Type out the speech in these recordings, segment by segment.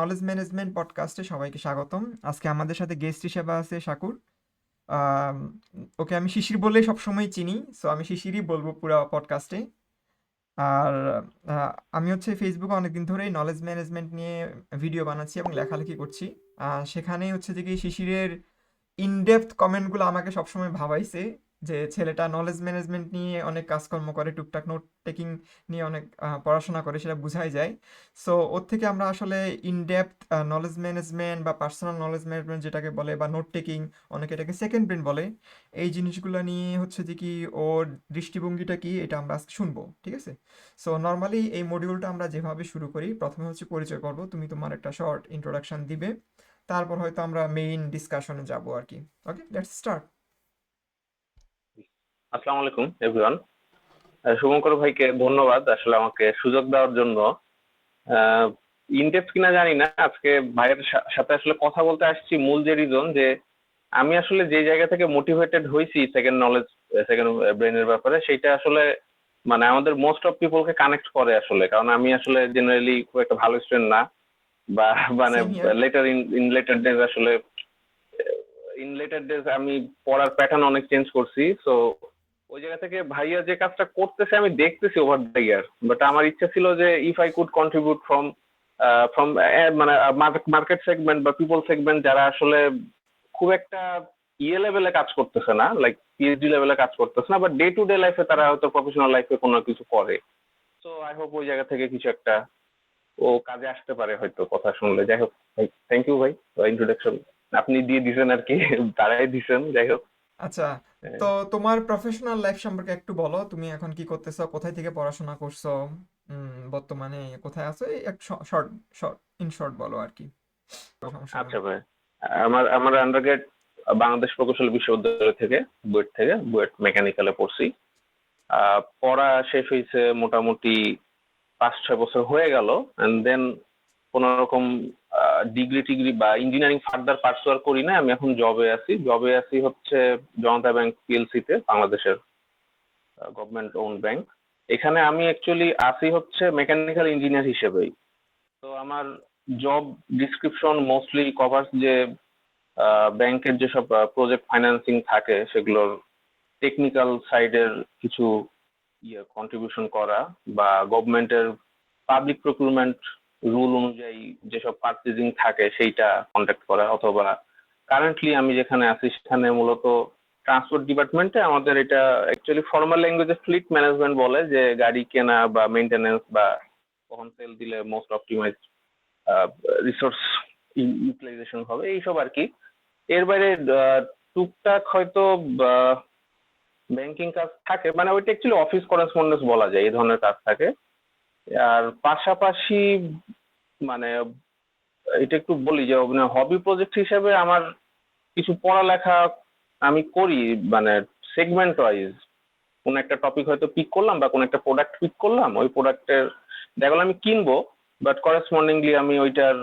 Knowledge management পডকাস্টে সবাইকে স্বাগতম। আজকে আমাদের সাথে গেস্ট হিসেবে আছে শাকুর। আম, ওকে আমি শিশির বললেই সবসময় চিনি, সো আমি শিশিরই বলবো পুরো পডকাস্টে। আর আমি হচ্ছে ফেসবুকে অনেকদিন ধরেই নলেজ ম্যানেজমেন্ট নিয়ে ভিডিও বানাচ্ছি এবং লেখালেখি করছি। সেখানেই হচ্ছে যে কি শিশিরের ইনডেপথ কমেন্টগুলো আমাকে সবসময় ভাবাইছে যে ছেলেটা নলেজ ম্যানেজমেন্ট নিয়ে অনেক কাজকর্ম করে, টুকটাক নোট টেকিং নিয়ে অনেক পড়াশোনা করে, সেটা বোঝাই যায়। সো ওর থেকে আমরা আসলে ইনডেপথ নলেজ ম্যানেজমেন্ট বা পার্সোনাল নলেজ ম্যানেজমেন্ট যেটাকে বলে, বা নোট টেকিং, অনেকে এটাকে সেকেন্ড ব্রেন বলে, এই জিনিসগুলো নিয়ে হচ্ছে যে কি ওর দৃষ্টিভঙ্গিটা কি এটা আমরা আজকে শুনবো, ঠিক আছে? সো নর্মালি এই মডিউলটা আমরা যেভাবে শুরু করি, প্রথমে হচ্ছে পরিচয় পর্ব, তুমি তোমার একটা শর্ট ইন্ট্রোডাকশন দিবে, তারপর হয়তো আমরা মেইন ডিসকাশনে যাব আর কি। ওকে, লেটস স্টার্ট। আসসালামু আলাইকুম এভরিওয়ান। শুভঙ্কর ভাইকে ধন্যবাদ আসলে আমাকে সুযোগ দেওয়ার জন্য। ইনডেপথ কিনা জানি না, আজকে ভাইয়ের সাথে আসলে কথা বলতে আসছি মূল যে রিজন যে আমি আসলে যে জায়গা থেকে মোটিভেটেড হয়েছি সেকেন্ড ব্রেনের ব্যাপারে, সেইটা আসলে মানে আমাদের মোস্ট অফ পিপলকে কানেক্ট করে আসলে, কারণ আমি আসলে জেনারেলি খুব একটা ভালো স্টুডেন্ট না, বা মানে same here. Letter in letter days আসলে ইন লেটার ডেজ আমি পড়ার প্যাটার্ন অনেক চেঞ্জ করছি। সো ওই জায়গা থেকে ভাইয়া যে কাজটা করতেছে আমি দেখতেছি ওভার দ্য ইয়ার, বাট আমার ইচ্ছা ছিল যে if I could contribute from মানে মার্কেট সেগমেন্ট বা পিপল সেগমেন্ট যারা আসলে খুব একটা লেভেলে কাজ করতেছে না, লাইক পিএইচডি লেভেলে কাজ করতেছে না, বাট ডে টু ডে লাইফে তারা হয়তো প্রফেশনাল লাইফে কোনো কিছু করে। সো আই হোপ ওই জায়গা থেকে কিছু একটা ও কাজে আসতে পারে হয়তো কথা শুনলে। যাই হোক ভাই, থ্যাংক ইউ ভাই ইন্ট্রোডাকশন আপনি দিয়ে দিছেন আর কি। তারাই দিছেন, যাই হোক। আচ্ছা, তো তোমার প্রফেশনাল লাইফ সম্পর্কে একটু বলো। তুমি এখন কি করতেছো, কোথায় থেকে পড়াশোনা করছো, বর্তমানে কোথায় আছো, এই এক শর্ট শর্ট ইন শর্ট বলো আর কি। সমস্যা নেই। আচ্ছা ভাই, আমার আমার আন্ডারগ্রেড বাংলাদেশ প্রকৌশল বিশ্ববিদ্যালয় থেকে, বুয়েট মেকানিক্যালে পড়ছি। পড়া শেষ হয়েছে মোটামুটি 5-6 বছর হয়ে গেল। এন্ড দেন কোন রকম ডিগ্রি টিগ্রি বা ইঞ্জিনিয়ারিং ফার্দার পার্সুয়ার করি না, আমি এখন জবে আছি হচ্ছে জনতা ব্যাংক পিএলসি তে, বাংলাদেশের গভর্নমেন্ট ওন ব্যাংক। এখানে আমি অ্যাকচুয়ালি আছি হচ্ছে মেকানিক্যাল ইঞ্জিনিয়ার হিসেবেই। তো আমার জব ডিসক্রিপশন মোস্টলি কভার্স যে ব্যাংকের যেসব প্রজেক্ট ফাইন্যান্সিং থাকে সেগুলোর টেকনিক্যাল সাইডের কিছু কন্ট্রিবিউশন করা, বা গভর্নমেন্টের পাবলিক প্রকিউরমেন্ট রুল অনুযায়ী যেসব পারচেজিং থাকে সেইটা কন্ট্যাক্ট করা, অথবা কারেন্টলি আমি যেখানে আছি সেখানে মূলত ট্রান্সপোর্ট ডিপার্টমেন্টে আমাদের এটা অ্যাকচুয়ালি ফর্মাল ল্যাঙ্গুয়েজে ফ্লিট ম্যানেজমেন্ট বলে, যে গাড়ি কেনা বা মেনটেনেন্স বা কখন সেল দিলে মোস্ট অপটিমাইজ রিসোর্স ইউটিলাইজেশন হবে, এইসব আর কি। এর বাইরে টুকটাক হয়তো ব্যাংকিং কাজ থাকে, মানে ওইটা অ্যাকচুয়ালি অফিস করেসপন্ডেন্স বলা যায়, এই ধরনের কাজ থাকে। আর পাশাপাশি মানে এটা একটু বলি যে হবি প্রজেক্ট হিসেবে আমার কিছু পড়ালেখা আমি করি, মানে সেগমেন্ট ওয়াইজ। কোন একটা টপিক হয়তো পিক করলাম বা কোন একটা প্রোডাক্ট পিক করলাম, ওই প্রোডাক্টের দেখা গেলো আমি কিনবো, বাট করেসপন্ডিংলি আমি ওইটার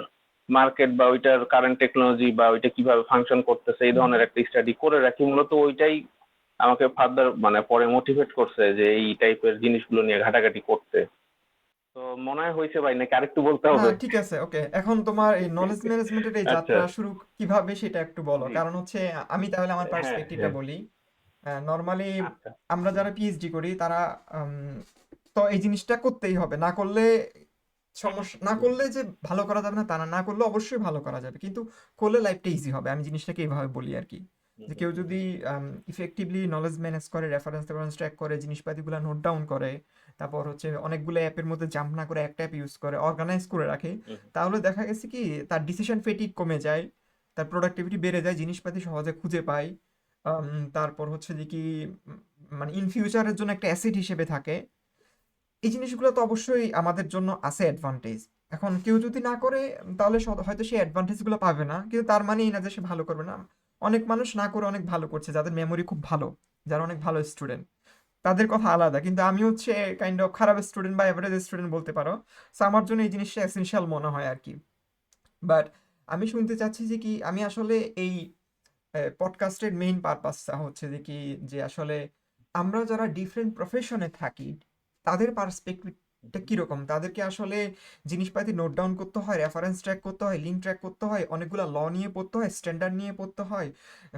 মার্কেট বা ওইটার কারেন্ট টেকনোলজি বা ওইটা কিভাবে ফাংশন করতেছে এই হুম। ধরনের একটা স্টাডি করে রাখি। মূলত ওইটাই আমাকে ফার্দার মানে পরে মোটিভেট করছে যে এই টাইপের জিনিসগুলো নিয়ে ঘাটাঘাটি করতে। তো মনে হয় হয়েছে ভাই, নাকি আরেকটু বলতে হ্যাঁ, হবে? ঠিক আছে, ওকে। এখন তোমার এই নলেজ ম্যানেজমেন্টের এই আচ্ছা। যাত্রা শুরু কিভাবে সেটা একটু বলো, জি। কারণ হচ্ছে আমি তাহলে আমার হ্যাঁ, পার্সপেক্টিভটা হ্যাঁ। বলি। নর্মালি আচ্ছা। আমরা যারা পিএইচডি করি তারা তো এই জিনিসটা করতেই হবে, না করলে সমস্যা, না করলে যে ভালো করা যাবে না তা না, না করলে অবশ্যই ভালো করা যাবে, কিন্তু করলে লাইফটা ইজি হবে। আমি জিনিসটাকে এইভাবে বলি আর কি, যে কেউ যদি ইফেক্টিভলি নলেজ ম্যানেজ করে, রেফারেন্স রেফারেন্স ট্র্যাক করে, জিনিসপাতিগুলো নোট ডাউন করে, তারপর হচ্ছে অনেকগুলো অ্যাপের মধ্যে জাম্প না করে একটা অ্যাপ ইউজ করে, অর্গানাইজ করে রাখে, তাহলে দেখা গেছে কি তার ডিসিশন ফেটিক কমে যায়, তার প্রোডাক্টিভিটি বেড়ে যায়, জিনিসপাতি সহজে খুঁজে পায়। তারপর হচ্ছে যে কি মানে ইন ফিউচারের জন্য একটা অ্যাসেট হিসেবে থাকে। এই জিনিসগুলো তো অবশ্যই আমাদের জন্য আছে অ্যাডভান্টেজ। এখন কেউ যদি না করে তাহলে হয়তো সে অ্যাডভান্টেজগুলো পাবে না, কিন্তু তার মানে এই না যে সে ভালো করবে না। অনেক মানুষ না করে অনেক ভালো করছে, যাদের মেমোরি খুব ভালো, যারা অনেক ভালো স্টুডেন্ট, তাদের কথা আলাদা। কিন্তু আমি হচ্ছে কাইন্ড অফ খারাপ স্টুডেন্ট বা এভারেজ স্টুডেন্ট বলতে পারো। সো আমার জন্য এই জিনিসটা এসেনশিয়াল মনে হয় আর কি। বাট আমি শুনতে চাচ্ছি যে কি আমি আসলে এই পডকাস্টের মেইন পারপাসটা হচ্ছে যে কি, যে আসলে আমরা যারা ডিফারেন্ট প্রফেশনে থাকি তাদের এটা কিরকম? তাদেরকে আসলে জিনিসপাতি নোট ডাউন করতে হয়, রেফারেন্স ট্র্যাক করতে হয়, লিঙ্ক ট্র্যাক করতে হয়, অনেকগুলা ল নিয়ে পড়তে হয়, স্ট্যান্ডার্ড নিয়ে পড়তে হয়,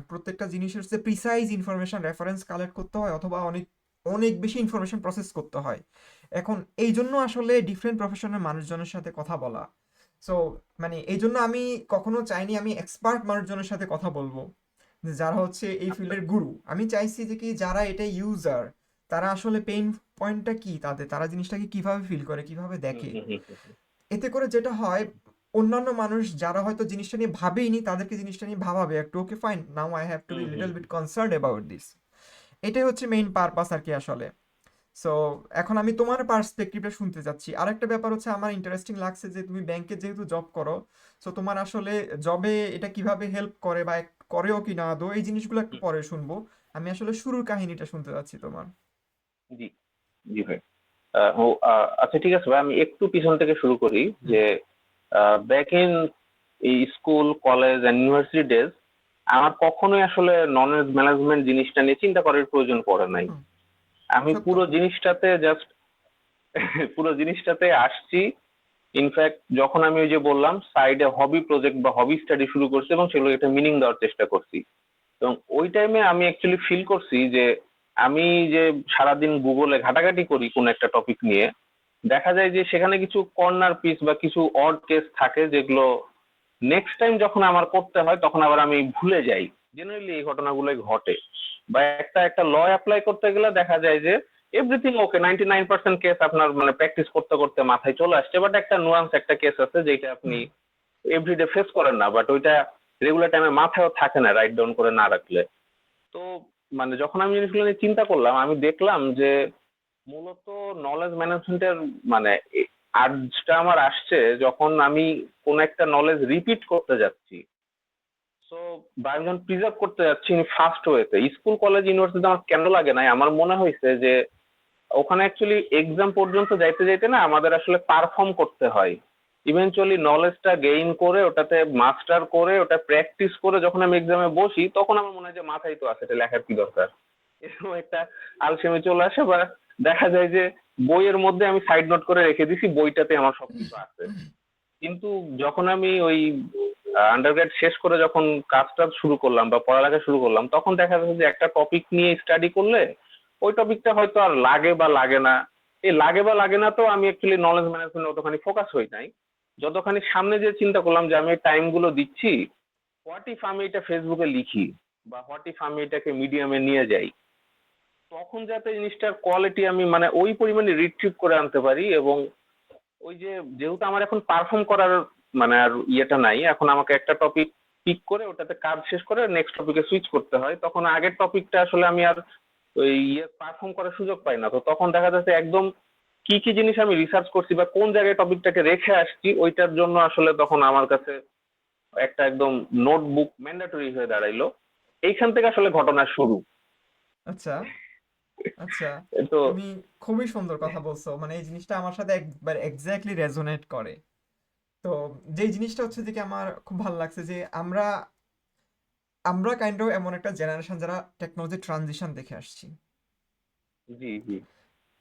প্রত্যেকটা জিনিসের যে প্রিসাইজ ইনফরমেশন রেফারেন্স কালেক্ট করতে হয়, অথবা অনেক অনেক বেশি ইনফরমেশন প্রসেস করতে হয়। এখন এই জন্য আসলে ডিফারেন্ট প্রফেশনের মানুষজনের সাথে কথা বলা, সো মানে এই জন্য আমি কখনো চাইনি আমি এক্সপার্ট মানুষজনের সাথে কথা বলবো, যে যারা হচ্ছে এই আচ্ছা। ফিল্ডের গুরু। আমি চাইছি যে কি যারা এটা ইউজার, তারা আসলে পেইন পয়েন্টটা কি তাদের, তারা জিনিসটাকে কিভাবে ফিল করে, কিভাবে হুম, দেখে। হুম, হুম, হুম, হুম। এতে করে যেটা হয়, অন্যান্য মানুষ যারা হয়তো জিনিসটা নিয়ে ভাবেইনি তাদেরকে জিনিসটা নিয়ে ভাবাবে একটু, okay fine, now I have to be hmm, hmm, little bit hmm. Concern about this. এটাই হচ্ছে মেইন পারপাস আর কি আসলে। সো এখন আমি তোমার পার্সপেক্টিভটা শুনতে চাচ্ছি। আরেকটা ব্যাপার হচ্ছে আমার ইন্টারেস্টিং লাগছে যে তুমি ব্যাংকে যেহেতু জব করো, সো তোমার আসলে জবে এটা কিভাবে হেল্প করে বা করেও কি না আদৌ, এই জিনিসগুলো একটু হুম, পরে শুনবো। আমি আসলে শুরুর কাহিনীটা শুনতে চাচ্ছি তোমার। জি, জি ভাই। আচ্ছা, ঠিক আছে ভাই, আমি একটু পিছন থেকে শুরু করি। হুম যে ব্যাক ইন এই school, college and university days আমার কখনোই আসলে নলেজ ম্যানেজমেন্ট জিনিসটা নিয়ে চিন্তা করার প্রয়োজন পড়ে নাই। হুম, আমি সত্য। পুরো জিনিসটাতে জাস্ট পুরো জিনিসটাতে আসছি। ইনফ্যাক্ট যখন আমি ওই যে বললাম সাইডে হবি প্রজেক্ট বা হবি স্টাডি শুরু করছি এবং সেগুলো একটা মিনিং দেওয়ার চেষ্টা করছি, এবং ওই টাইমে আমি অ্যাকচুয়ালি ফিল করছি যে আমি যে সারাদিন গুগলে ঘাটাঘাটি করি কোন একটা টপিক নিয়ে, দেখা যায় যে সেখানে কিছু কর্নার পিস বা কিছু অড কেস থাকে যেগুলো নেক্সট টাইম যখন আমার করতে হয় তখন আবার আমি ভুলে যাই। জেনারেলি এই ঘটনাগুলোই ঘটে। বা একটা একটা ল অ্যাপ্লাই করতে গেলে দেখা যায় যে এভরিথিং ওকে, 99% কেস আপনার মানে প্র্যাকটিস করতে করতে মাথায় চলে আসছে, বাট একটা নুয়ান্স একটা কেস আছে যেটা আপনি হুম এভরিডে ফেস করেন না, বাট ওইটা রেগুলার টাইমে মাথায়ও থাকে না রাইট ডাউন করে না রাখলে। তো মানে যখন আমি জিনিসগুলো নিয়ে চিন্তা করলাম, আমি দেখলাম যে মূলত নলেজ ম্যানেজমেন্টের মানে আর্জটা আমার আসছে যখন আমি কোন একটা নলেজ রিপিট করতে যাচ্ছি। সো বা একজন প্রিজার্ভ করতে যাচ্ছি ফার্স্ট ওয়েতে। স্কুল কলেজ ইউনিভার্সিটি আমার কেন লাগে নাই, আমার মনে হয়েছে যে ওখানে অ্যাকচুয়ালি এক্সাম পর্যন্ত যাইতে যাইতে না আমাদের আসলে পারফর্ম করতে হয়। ইভেনচুয়ালি নলেজটা গেইন করে ওটাতে মাস্টার করে ওটা প্র্যাকটিস করে যখন আমি এক্সামে বসি তখন আমার মনে হয় যে মাথায় তো আছে, এটা লেখার কি দরকার। এরকম একটা আলসেমি চলে আসে, বা দেখা যায় যে বইয়ের মধ্যে আমি সাইড নোট করে রেখে দিছি, বইটাতে আমার সবকিছু আছে। কিন্তু যখন আমি ওই আন্ডারগ্রেড শেষ করে যখন কাজটা শুরু করলাম বা পড়ালেখা শুরু করলাম, তখন দেখা যাচ্ছে যে একটা টপিক নিয়ে স্টাডি করলে ওই টপিকটা হয়তো আর লাগে বা লাগে না। এই লাগে বা লাগে না তো আমি অ্যাকচুয়ালি নলেজ ম্যানেজমেন্ট অতখানি ফোকাস হই নাই। যতখানি সামনে যে চিন্তা করলাম যে আমি টাইম গুলো দিচ্ছি, হোয়াট ইফ আমি এটা ফেসবুকে লিখি বা হোয়াট ইফ আমি এটাকে মিডিয়ামে নিয়ে যাই, তখন যাতে জিনিসটার কোয়ালিটি আমি মানে ওই পরিমাণে রিট্রিভ করে আনতে পারি। এবং ওই যে যেহেতু আমার এখন পারফর্ম করার মানে আর ইয়েটা নাই, এখন আমাকে একটা টপিক পিক করে ওটাতে কাজ শেষ করে নেক্সট টপিকে সুইচ করতে হয়, তখন আগের টপিকটা আসলে আমি আর ওই ইয়ে পারফর্ম করার সুযোগ পাই না। তো তখন দেখা যাচ্ছে একদম কি কি জিনিস আমি রিসার্চ করছি বা কোন জায়গায় টপিকটাকে রেখে আসছি ওইটার জন্য আসলে তখন আমার কাছে একটা একদম নোটবুক ম্যান্ডেটরি হয়ে দাঁড়াইলো। এইখান থেকে আসলে ঘটনা শুরু। আচ্ছা আচ্ছা, তো তুমি খুবই সুন্দর কথা বলছো, মানে এই জিনিসটা আমার সাথে একবার এক্স্যাক্টলি রেজোনেট করে। তো যেই জিনিসটা হচ্ছে যে কি আমার খুব ভালো লাগছে যে আমরা আমরা কাইন্ড অফ এমন একটা জেনারেশন যারা টেকনোলজি ট্রানজিশন দেখে আসছি, জি, জি।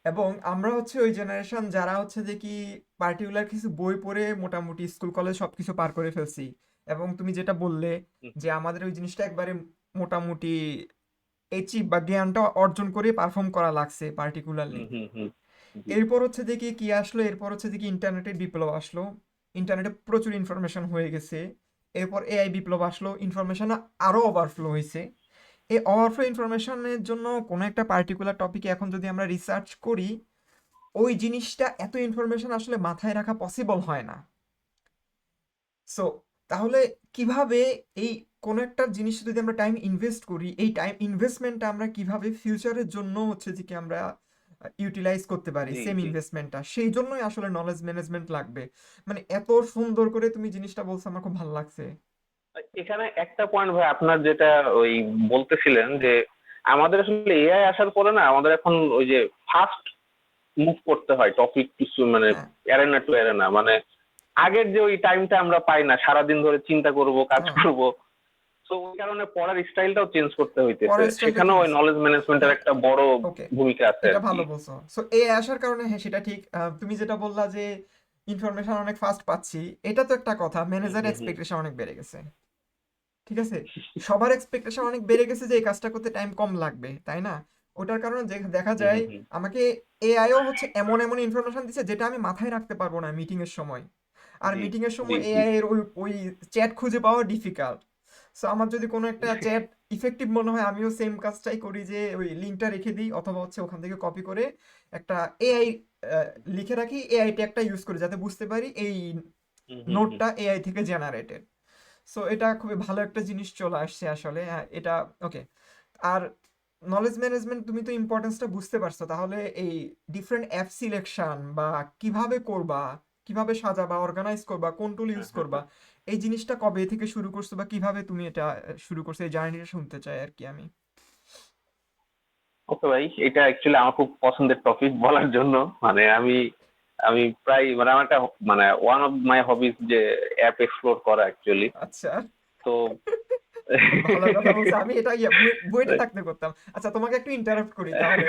এবং আমরা হচ্ছে ওই জেনারেশন যারা হচ্ছে যে কি পার্টিকুলার কিছু বই পড়ে মোটামুটি স্কুল কলেজ সবকিছু পার করে ফেলছি। এবং তুমি যেটা বললে হুম, যে আমাদের ওই জিনিসটা একবারে মোটামুটি এচিভ বা জ্ঞানটা অর্জন করে পারফর্ম করা লাগছে হুম, পার্টিকুলারলি। হুম, হুম। জি। এরপর হচ্ছে দেখি কি আসলো, এরপর হচ্ছে দেখি ইন্টারনেটের বিপ্লব আসলো, ইন্টারনেটে প্রচুর ইনফরমেশন হয়ে গেছে। এরপর এআই বিপ্লব আসলো, ইনফরমেশন আরো ওভারফ্লো হয়েছে। এই ওভারফ্লো ইনফরমেশনের জন্য কোনো একটা পার্টিকুলার টপিকে এখন যদি আমরা রিসার্চ করি, ওই জিনিসটা এত ইনফরমেশন আসলে মাথায় রাখা পসিবল হয় না। সো তাহলে কিভাবে এই কোনো একটা জিনিস যদি আমরা টাইম ইনভেস্ট করি, এই টাইম ইনভেস্টমেন্টটা আমরা কিভাবে ফিউচারের জন্য হচ্ছে যে কি আমরা ইউটিলাইজ করতে পারি জি, সেম জি। ইনভেস্টমেন্টটা, সেই জন্যই আসলে নলেজ ম্যানেজমেন্ট লাগবে। মানে এত সুন্দর করে তুমি জিনিসটা বলছো, আমার খুব ভালো লাগছে। এখানে একটা পয়েন্ট ভাই, আপনার যেটা ওই বলতেছিলেন যে আমাদের আসলে এআই আসার পরে না আমাদের এখন ওই যে ফাস্ট মুভ করতে হয় টপিক কিছু মানে হ্যাঁ এরেনা টু এরেনা, মানে আগের যে ওই টাইমটা আমরা পাই না, সারাদিন ধরে চিন্তা করব কাজ হ্যাঁ করব। তো ওই কারণে পড়ার স্টাইলটাও চেঞ্জ করতে হইতেছে, পড়ার স্টাইলটা সেখানেও চেঞ্জ। ওই নলেজ ম্যানেজমেন্টের হ্যাঁ, একটা বড় ওকে, ভূমিকা আছে এটা আর কি। ভালো বলছো। সো এ আসার কারণে হ্যাঁ সেটা ঠিক। তুমি যেটা বললা যে ইনফরমেশন অনেক ফাস্ট পাচ্ছি, এটা তো একটা কথা। হুম ম্যানেজারের হুম হুম। এক্সপেকটেশন অনেক বেড়ে গেছে, ঠিক আছে? সবার এক্সপেকটেশন অনেক বেড়ে গেছে যে এই কাজটা করতে টাইম কম লাগবে, তাই না? ওটার কারণে যে দেখা হুম যায় হুম হুম। আমাকে এআইও হচ্ছে এমন এমন ইনফরমেশন দিচ্ছে যেটা আমি মাথায় রাখতে পারবো না মিটিং এর সময়। আর জি মিটিং এর জি সময় জি। এআই এর ওই চ্যাট খুঁজে পাওয়া ডিফিকাল্ট। সো আমার যদি কোনো একটা চ্যাট ইফেক্টিভ মনে হয়, আমিও সেম কাজটাই করি যে ওই লিঙ্কটা রেখে দিই, অথবা হচ্ছে ওখান থেকে কপি করে একটা এআই লিখে রাখি, এআই ট্যাগটা ইউজ করি যাতে বুঝতে পারি এই হুম হুম হুম। নোটটা এআই থেকে জেনারেটেড। সো এটা খুবই ভালো একটা জিনিস চলে আসছে আসলে, হ্যাঁ, এটা ওকে। আর নলেজ ম্যানেজমেন্ট তুমি তো ইম্পর্টেন্সটা বুঝতে পারছো, তাহলে এই ডিফারেন্ট অ্যাপ সিলেকশন বা কিভাবে করবা, কিভাবে সাজাবা, অর্গানাইজ করবা, কোন টুল হ্যাঁ ইউজ হ্যাঁ করবা, হ্যাঁ। এই জিনিসটা কবে থেকে শুরু করছো বা কিভাবে তুমি এটা শুরু করছো, এই জার্নিটা শুনতে চাই আর কি আমি। ওকে ভাই, এটা অ্যাকচুয়ালি আমার খুব পছন্দের টপিক বলার জন্য। মানে আমি আমি প্রায় মানে আমার একটা মানে ওয়ান অফ মাই হবিজ যে অ্যাপ এক্সপ্লোর করা অ্যাকচুয়ালি। আচ্ছা, তো ভালো কথা বলছো। আমি এটা বুয়েটে থাকতে করতাম। আচ্ছা, তোমাকে একটু ইন্টারাপ্ট করি তাহলে।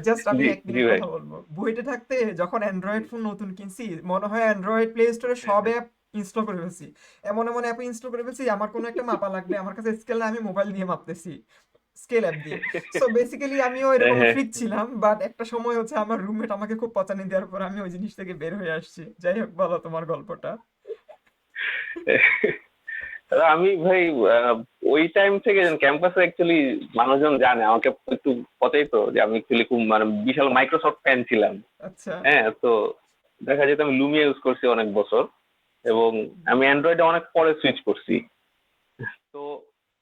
জাস্ট আমি জি এক জি মিনিট ভাই। কথা বলবো। বুয়েটে থাকতে যখন অ্যান্ড্রয়েড ফোন নতুন কিনছি, মনে হয় অ্যান্ড্রয়েড প্লে স্টোরে হ্যাঁ সব হ্যাঁ। অ্যাপ ইনস্টল করে ফেলছি। এমন এমন অ্যাপ ইনস্টল করে ফেলছি, আমার কোনো একটা মাপা লাগবে, আমার কাছে স্কেল না, আমি মোবাইল দিয়ে মাপতেছি, স্কেল অ্যাপ দিয়ে। সো বেসিক্যালি আমিও হ্যাঁ এরকম হ্যাঁ। ফ্রিক ছিলাম, বাট একটা সময় হচ্ছে আমার রুমমেট আমাকে খুব পচানি দেওয়ার পর আমি ওই জিনিস থেকে বের হয়ে আসছি। যাই হোক, বলো তোমার গল্পটা। আমি ভাই আহ, ওই টাইম থেকে ক্যাম্পাসে অ্যাকচুয়ালি মানুষজন জানে আমাকে একটু পতেই তো যে আমি অ্যাকচুয়ালি খুব মানে বিশাল মাইক্রোসফট ফ্যান ছিলাম। আচ্ছা। হ্যাঁ, তো দেখা যেত আমি লুমিয়া ইউজ করছি অনেক বছর, এবং আমি অ্যান্ড্রয়েডে অনেক পরে সুইচ করছি। তো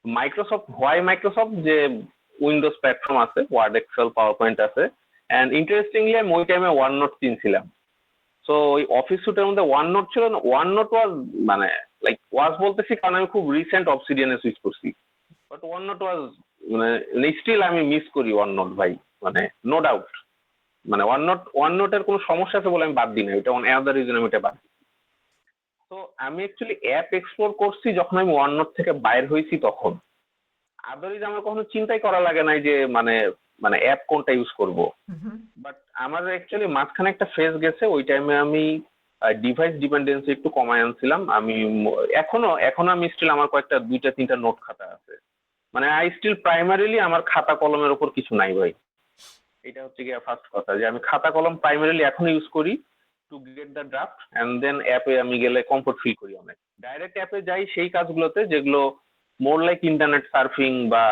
মাইক্রোসফট হয়, মাইক্রোসফট যে উইন্ডোজ প্ল্যাটফর্ম আছে, ওয়ার্ড এক্সেল পাওয়ার পয়েন্ট আছে। অ্যান্ড ইন্টারেস্টিংলি আমি ওই টাইমে ওয়ান নোট কিনছিলাম। সো ওই অফিস সুটের মধ্যে ওয়ান নোট ছিল না। ওয়ান নোট ওয়াজ মানে লাইক ওয়াজ বলতেছি কারণ আমি খুব রিসেন্ট অবসিডিয়ানে সুইচ করছি। বাট ওয়ান নোট ওয়াজ মানে স্টিল আমি মিস করি ওয়ান নোট ভাই, মানে নো ডাউট। মানে ওয়ান নোটের কোনো সমস্যা আছে বলে আমি বাদ দিই না, এটা অ্যানাদার রিজন আমি এটা বাদ দিই। তো আমি অ্যাকচুয়ালি অ্যাপ এক্সপ্লোর করছি যখন আমি ওয়ান নোট থেকে বাইর হয়েছি তখন। আদারওয়াইজ আমার কখনো চিন্তাই করা লাগে নাই যে মানে মানে অ্যাপ কোনটা ইউজ করব। হুম হুম। বাট আমার অ্যাকচুয়ালি মাঝখানে একটা ফেজ গেছে, ওই টাইমে আমি ডিভাইস ডিপেন্ডেন্সি একটু কমায় আনছিলাম। আমি এখনো এখনো আমি স্টিল আমার কয়েকটা দুইটা তিনটা নোট খাতা আছে। মানে আই স্টিল প্রাইমারিলি আমার খাতা কলমের ওপর কিছু নাই ভাই। এটা হচ্ছে গিয়ে ফার্স্ট কথা, যে আমি খাতা কলম প্রাইমারিলি এখনো ইউজ করি to get the draft, and then অ্যাপে আমি গেলে কমফোর্ট ফিল করি অনেক। ডাইরেক্ট অ্যাপে যাই সেই কাজগুলোতে যেগুলো মোর লাইক ইন্টারনেট সার্ফিং বা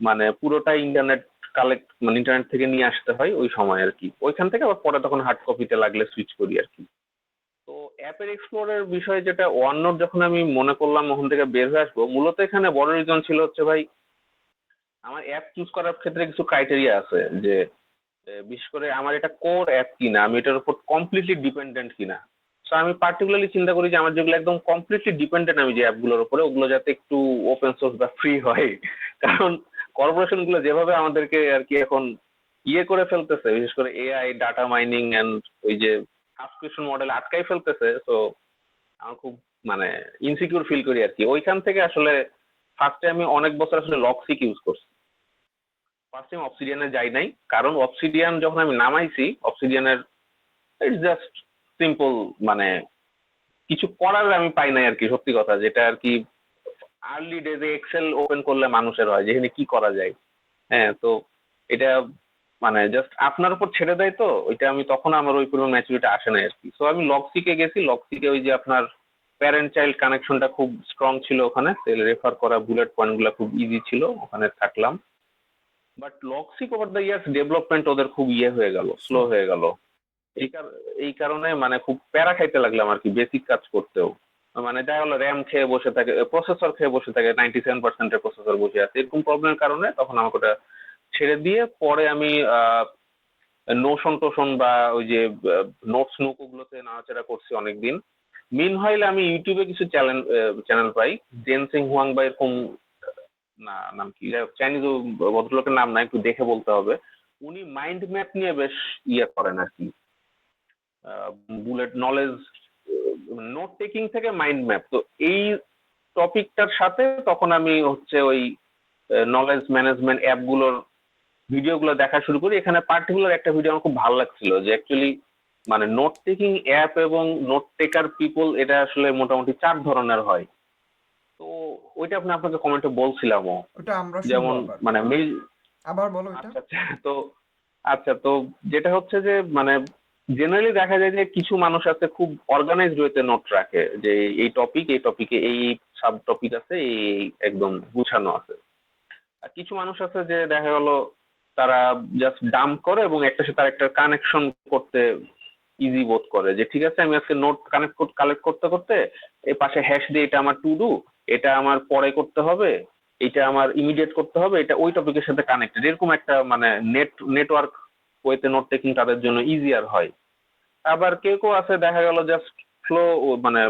মানে পুরোটাই ইন্টারনেট কালেক্ট মানে ইন্টারনেট থেকে নিয়ে আসতে হয় ওই সময় আর কি। ওইখান থেকে আবার পরে তখন হার্ড কপিতে লাগলে সুইচ করি আর কি। তো অ্যাপের এক্সপ্লোরের বিষয়ে যেটা ওয়ান নোট যখন আমি মনে করলাম ওখান থেকে বের হয়ে আসবো, মূলত এখানে বড় রিজন ছিল হচ্ছে ভাই আমার অ্যাপ চুজ করার ক্ষেত্রে কিছু ক্রাইটেরিয়া আছে যে বিশেষ করে আমার এটা কোর অ্যাপ কিনা, আমি এটার উপর কমপ্লিটলি ডিপেন্ডেন্ট কিনা। সো আমি পার্টিকুলারলি চিন্তা করি যে আমার যেগুলো একদম কমপ্লিটলি ডিপেন্ডেন্ট আমি যে অ্যাপগুলোর উপরে, ওগুলো যাতে একটু ওপেন সোর্স বা ফ্রি হয়। কারণ কর্পোরেশন গুলো যেভাবে আমাদেরকে আর কি এখন ইয়ে করে ফেলতেছে, বিশেষ করে এআই ডাটা মাইনিং অ্যান্ড ওই যে সাবস্ক্রিপশন মডেল আটকাই ফেলতেছে। তো আমার খুব মানে ইনসিকিউর ফিল করি আর কি। ওইখান থেকে আসলে ফার্স্টে আমি অনেক বছর আসলে লকসিক ইউজ করছি। ফার্স্ট টাইম অবসিডিয়ানে যাই নাই, কারণ অবসিডিয়ান যখন আমি নামাইছি অবসিডিয়ানের ইটস জাস্ট সিম্পল, মানে কিছু করার আমি পাই নাই আর কি, সত্যি কথা যেটা আর কি। আর্লি ডেজে এক্সেল ওপেন করলে মানুষের হয় যেখানে কি করা যায়। হ্যাঁ, তো এটা মানে জাস্ট আপনার উপর ছেড়ে দেয়, তো ওইটা আমি তখন আমার ওই পরিমাণ ম্যাচুরিটি আসে নাই আর কি। সো আমি লকসিকে গেছি। লকসিকে ওই যে আপনার প্যারেন্ট চাইল্ড কানেকশনটা খুব স্ট্রং ছিল ওখানে, রেফার করা বুলেট পয়েন্ট গুলা খুব ইজি ছিল, ওখানে থাকলাম। বাট লক্সিক ওভার দ্য ইয়ার্স ডেভেলপমেন্ট ওদের খুব ইয়ে হয়ে গেল, স্লো স্লো। হয়ে গেল। এই কারণে মানে খুব প্যারা খাইতে লাগলাম আর কি বেসিক কাজ করতেও। মানে দেখা গেলো র্যাম খেয়ে বসে থাকে, প্রসেসর খেয়ে বসে থাকে, 97% প্রসেসর বসে আছে, এরকম প্রবলেমের কারণে তখন আমাকে ওটা ছেড়ে দিয়ে পরে আমি নোশন টোশন বা ওই যে নোটস নুক ওগুলোতে নাড়াচাড়া করছি অনেকদিন। মিনহাইল আমি ইউটিউবে কিছু চ্যানেল চ্যানেল পাই, জেন সিং হুয়াং বা এরকম, না নাম কি চাইনিজ ভদ্রলোকের নাম না, একটু দেখে বলতে হবে। উনি মাইন্ড ম্যাপ নিয়ে বেশ ইয়ে করেন আর কি, বুলেট নলেজ নোট টেকিং থেকে মাইন্ড ম্যাপ। তো এই টপিকটার সাথে তখন আমি হচ্ছে ওই নলেজ ম্যানেজমেন্ট অ্যাপগুলোর ভিডিওগুলো দেখা শুরু করি। এখানে পার্টিকুলার একটা ভিডিও আমার খুব ভালো লাগছিল যে অ্যাকচুয়ালি মানে নোট টেকিং অ্যাপ এবং নোট টেকার পিপল এটা আসলে মোটামুটি 4 ধরনের হয়। তো ওইটা আপনাকে কমেন্টে বলছিলামও। ওটা আমরা শুনবো যেমন আবার। মানে আবার বলো এটা। আচ্ছা আচ্ছা। তো আচ্ছা, তো যেটা হচ্ছে যে মানে জেনারেলি দেখা যায় যে কিছু মানুষ আছে খুব অর্গানাইজড ওয়েতে নোট রাখে যে এই টপিকে এই সাব টপিক আছে, এই একদম গুছানো আছে। আর কিছু মানুষ আছে যে দেখা গেল তারা জাস্ট ডাম্প করে এবং একটার সাথে আরেকটা কানেকশন করতে ইজি বোধ করে যে ঠিক আছে আমি আজকে নোট কালেক্ট করতে করতে এই পাশে হ্যাশ দিয়ে এটা আমার টু ডু, এটা আমার পরে করতে হবে, এটা আমার ইমিডিয়েট করতে হবে, এটা ওই টপিকের সাথে কানেক্টেড, এরকম একটা মানে নেটওয়ার্ক ওয়েতে নোট টেকিং তাদের জন্য ইজিয়ার হয়। আবার কেউ কেউ আছে দেখা গেল জাস্ট ফ্লো মানে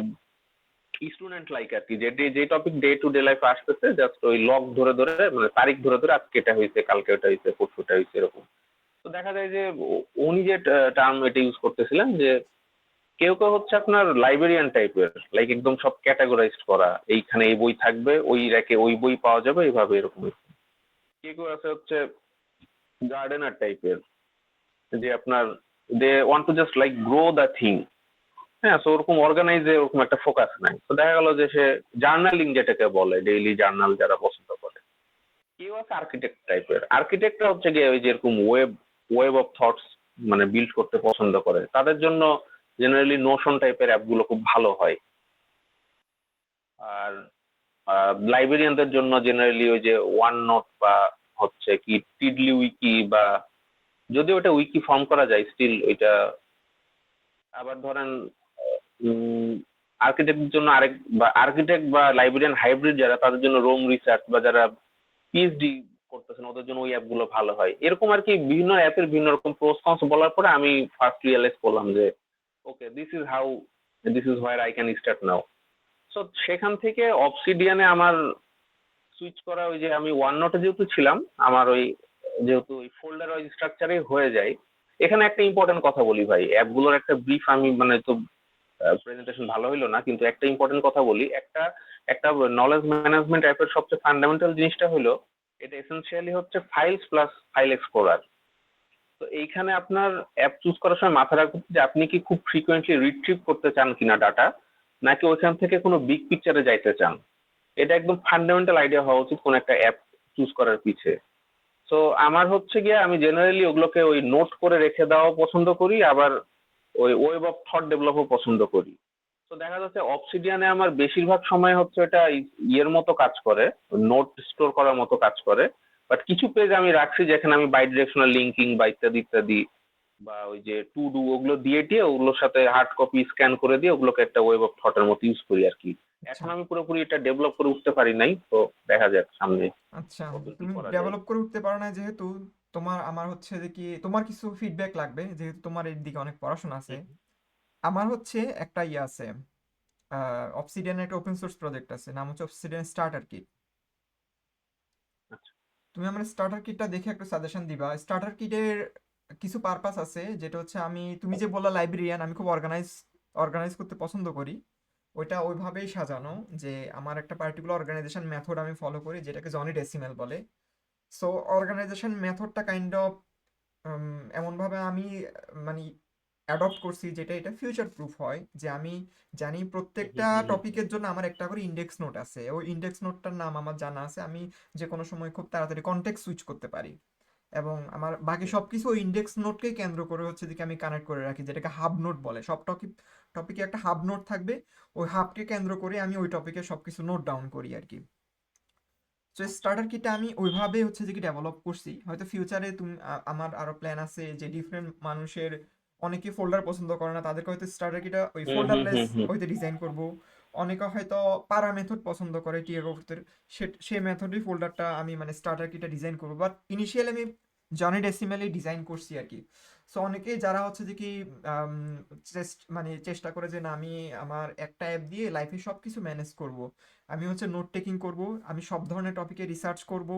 স্টুডেন্ট লাইক আর কি, যে টপিক ডে টু ডে লাইফে আসতেছে জাস্ট ওই লগ ধরে ধরে মানে তারিখ ধরে ধরে আজকে এটা হয়েছে, কালকে এটা হয়েছে, পরশু এটা হয়েছে, এরকম। তো দেখা যায় যে উনি যে টার্ম এটা ইউজ করতেছিলেন যে কেউ কেউ হচ্ছে আপনার লাইব্রেরিয়ান টাইপের, লাইক একদম সব ক্যাটাগরাইজড করা, এইখানে এই বই থাকবে, ওই র্যাকে ওই বই পাওয়া যাবে, এইভাবে এরকম। কেউ কেউ আছে হচ্ছে গার্ডেনার টাইপের, যে আপনার they want to just like grow the thing. হ্যাঁ, তো ওরকম অর্গানাইজে ওরকম একটা ফোকাস নাই। তো দেখা গেল যে সে জার্নালিং যেটাকে বলে, ডেইলি জার্নাল যারা পছন্দ করে। কেউ আছে আর্কিটেক্ট টাইপের, আর্কিটেক্টরা হচ্ছে গিয়ে ওই যেরকম ওয়েব অফ থটস মানে বিল্ড করতে পছন্দ করে, তাদের জন্য জেনারেলি নোশন টাইপের অ্যাপগুলো খুব ভালো হয়। আর লাইব্রেরিয়ানদের জন্য জেনারেলি ওই যে ওয়ান নোট বা হচ্ছে কি টিডলি উইকি, বা যদিও ওটা উইকি ফর্ম করা যায় স্টিল ওইটা। আবার ধরেন আর্কিটেক্টের জন্য আরেক, বা আর্কিটেক্ট বা লাইব্রেরিয়ান হাইব্রিড যারা, তাদের জন্য রোম রিসার্চ, বা যারা পিএইচডি করতেছেন ওদের জন্য ওই অ্যাপগুলো ভালো হয়। এরকম আর কি বিভিন্ন অ্যাপের বিভিন্ন রকম প্রোস কনস বলার পরে আমি ফার্স্ট রিয়েলাইজ করলাম যে okay this is where I can start now. So সেখান থেকে অবসিডিয়ানে আমার সুইচ করা, ওই যে আমি ওয়ান নোটে যেহেতু ছিলাম, আমার ওই যেহেতু ওই ফোল্ডার ওয়াইজ স্ট্রাকচারে হয়ে যায়। এখানে একটা ইম্পর্টেন্ট কথা বলি ভাই, অ্যাপগুলোর একটা ব্রিফ আমি মানে তো প্রেজেন্টেশন ভালো হইলো না, কিন্তু একটা ইম্পর্টেন্ট কথা বলি। একটা একটা নলেজ ম্যানেজমেন্ট অ্যাপের সবচেয়ে ফান্ডামেন্টাল জিনিসটা হলো এটা এসেনশিয়ালি হচ্ছে ফাইলস প্লাস ফাইল এক্সপ্লোরার। তো এইখানে আপনার অ্যাপ চুজ করার সময় মাথায় রাখতে হবে যে আপনি কি খুব ফ্রিকোয়েন্টলি রিট্রিভ করতে চান কিনা ডাটা, নাকি ওইখান থেকে কোনো বিগ পিকচারে যাইতে চান। এটা একদম ফান্ডামেন্টাল আইডিয়া হওয়া উচিত কোন একটা অ্যাপ চুজ করার পিছে। তো আমার হচ্ছে গিয়ে আমি জেনারেলি ওগুলোকে ওই নোট করে রেখে দেওয়া পছন্দ করি, আবার ওই ওয়েব অফ থট ডেভেলপও পছন্দ করি। তো দেখা যাচ্ছে অবসিডিয়ানে আমার বেশিরভাগ সময় হচ্ছে এটা ইয়ের মতো কাজ করে, নোট স্টোর করার মতো কাজ করে। বাট কিছু পেজ আমি রাখছি যেখানে আমি বাই ডিরেকশনাল লিঙ্কিং বা ইত্যাদি ইত্যাদি, বা ওই যে টু ডু ওগুলো দিয়ে টিয়ে ওগুলোর সাথে হার্ড কপি স্ক্যান করে দিয়ে ওগুলোকে একটা ওয়েব অফ থটের মতো ইউজ করি আর কি। আচ্ছা এখন আমি পুরোপুরি এটা ডেভেলপ করে উঠতে পারি নাই, তো দেখা যাক সামনে আচ্ছা, কতদূর কি তুমি করা যায়। ডেভেলপ করে উঠতে পারো না যেহেতু, আমার হচ্ছে যে কি তোমার কিছু ফিডব্যাক লাগবে যেহেতু তোমার এর দিকে অনেক পড়াশোনা আছে। হুম, আমার হচ্ছে একটা ইয়ে আছে, অবসিডিয়ানের একটা ওপেন সোর্স প্রজেক্ট আছে, নাম হচ্ছে অবসিডিয়ান স্টার্টার কিট। আচ্ছা। তুমি আমার স্টার্টার কিটটা দেখে একটা সাজেশন দিবা। স্টার্টার কিটের কিছু পারপাস আছে, যেটা হচ্ছে তুমি যে বললা লাইব্রেরিয়ান, আমি খুব অর্গানাইজ করতে পছন্দ করি। ওইটা ওইভাবেই সাজানো যে আমার একটা পার্টিকুলার অর্গানাইজেশন মেথড আমি ফলো করি, যেটাকে জনি ডেসিমেল বলে। সো অর্গানাইজেশন মেথডটা কাইন্ড অফ এমনভাবে আমি মানে অ্যাডপ্ট করছি যেটা এটা ফিউচার প্রুফ হয়, যে আমি জানি হুম, প্রত্যেকটা হুম, হুম, হুম, টপিকের জন্য আমার একটা করে ইন্ডেক্স নোট আছে, ওই ইন্ডেক্স নোটটার নাম আমার জানা আছে, আমি যে কোনো সময় খুব তাড়াতাড়ি কনটেক্সট সুইচ করতে পারি। এবং আমার বাকি হুম, সবকিছু ওই ইন্ডেক্স নোটকেই কেন্দ্র করে হচ্ছে দিকে আমি কানেক্ট করে রাখি, যেটাকে হাব নোট বলে। সব টপিকে একটা হাব নোট থাকবে, ওই হাবকে কেন্দ্র করে আমি ওই টপিকে সবকিছু নোট ডাউন করি আর কি। তো আচ্ছা। স্টার্টার কিটটা আমি ওইভাবে হচ্ছে যে কি ডেভেলপ করছি। হয়তো ফিউচারে তুমি আমার আরো প্ল্যান আছে যে ডিফারেন্ট মানুষের, অনেকে ফোল্ডার পছন্দ করে না, তাদেরকে হয়তো স্টার্টার কিটটা ওই হুম, হুম, ফোল্ডারলেস হুম, হুম। হইতে ডিজাইন করব। অনেকে হয়তো প্যারা মেথড পছন্দ করে টিএর সেই মেথডই ফোল্ডারটা আমি মানে স্টার্টার কিটটা ডিজাইন করবো, বাট ইনিশিয়ালি আমি জনি ডেসিমেলি ডিজাইন করছি আর কি। সো অনেকেই যারা হচ্ছে যে কি মানে চেষ্টা করে যে না আমি আমার একটা অ্যাপ দিয়ে লাইফে সব কিছু ম্যানেজ করব, আমি হচ্ছে নোট টেকিং করব, আমি সব ধরনের টপিকে রিসার্চ করব,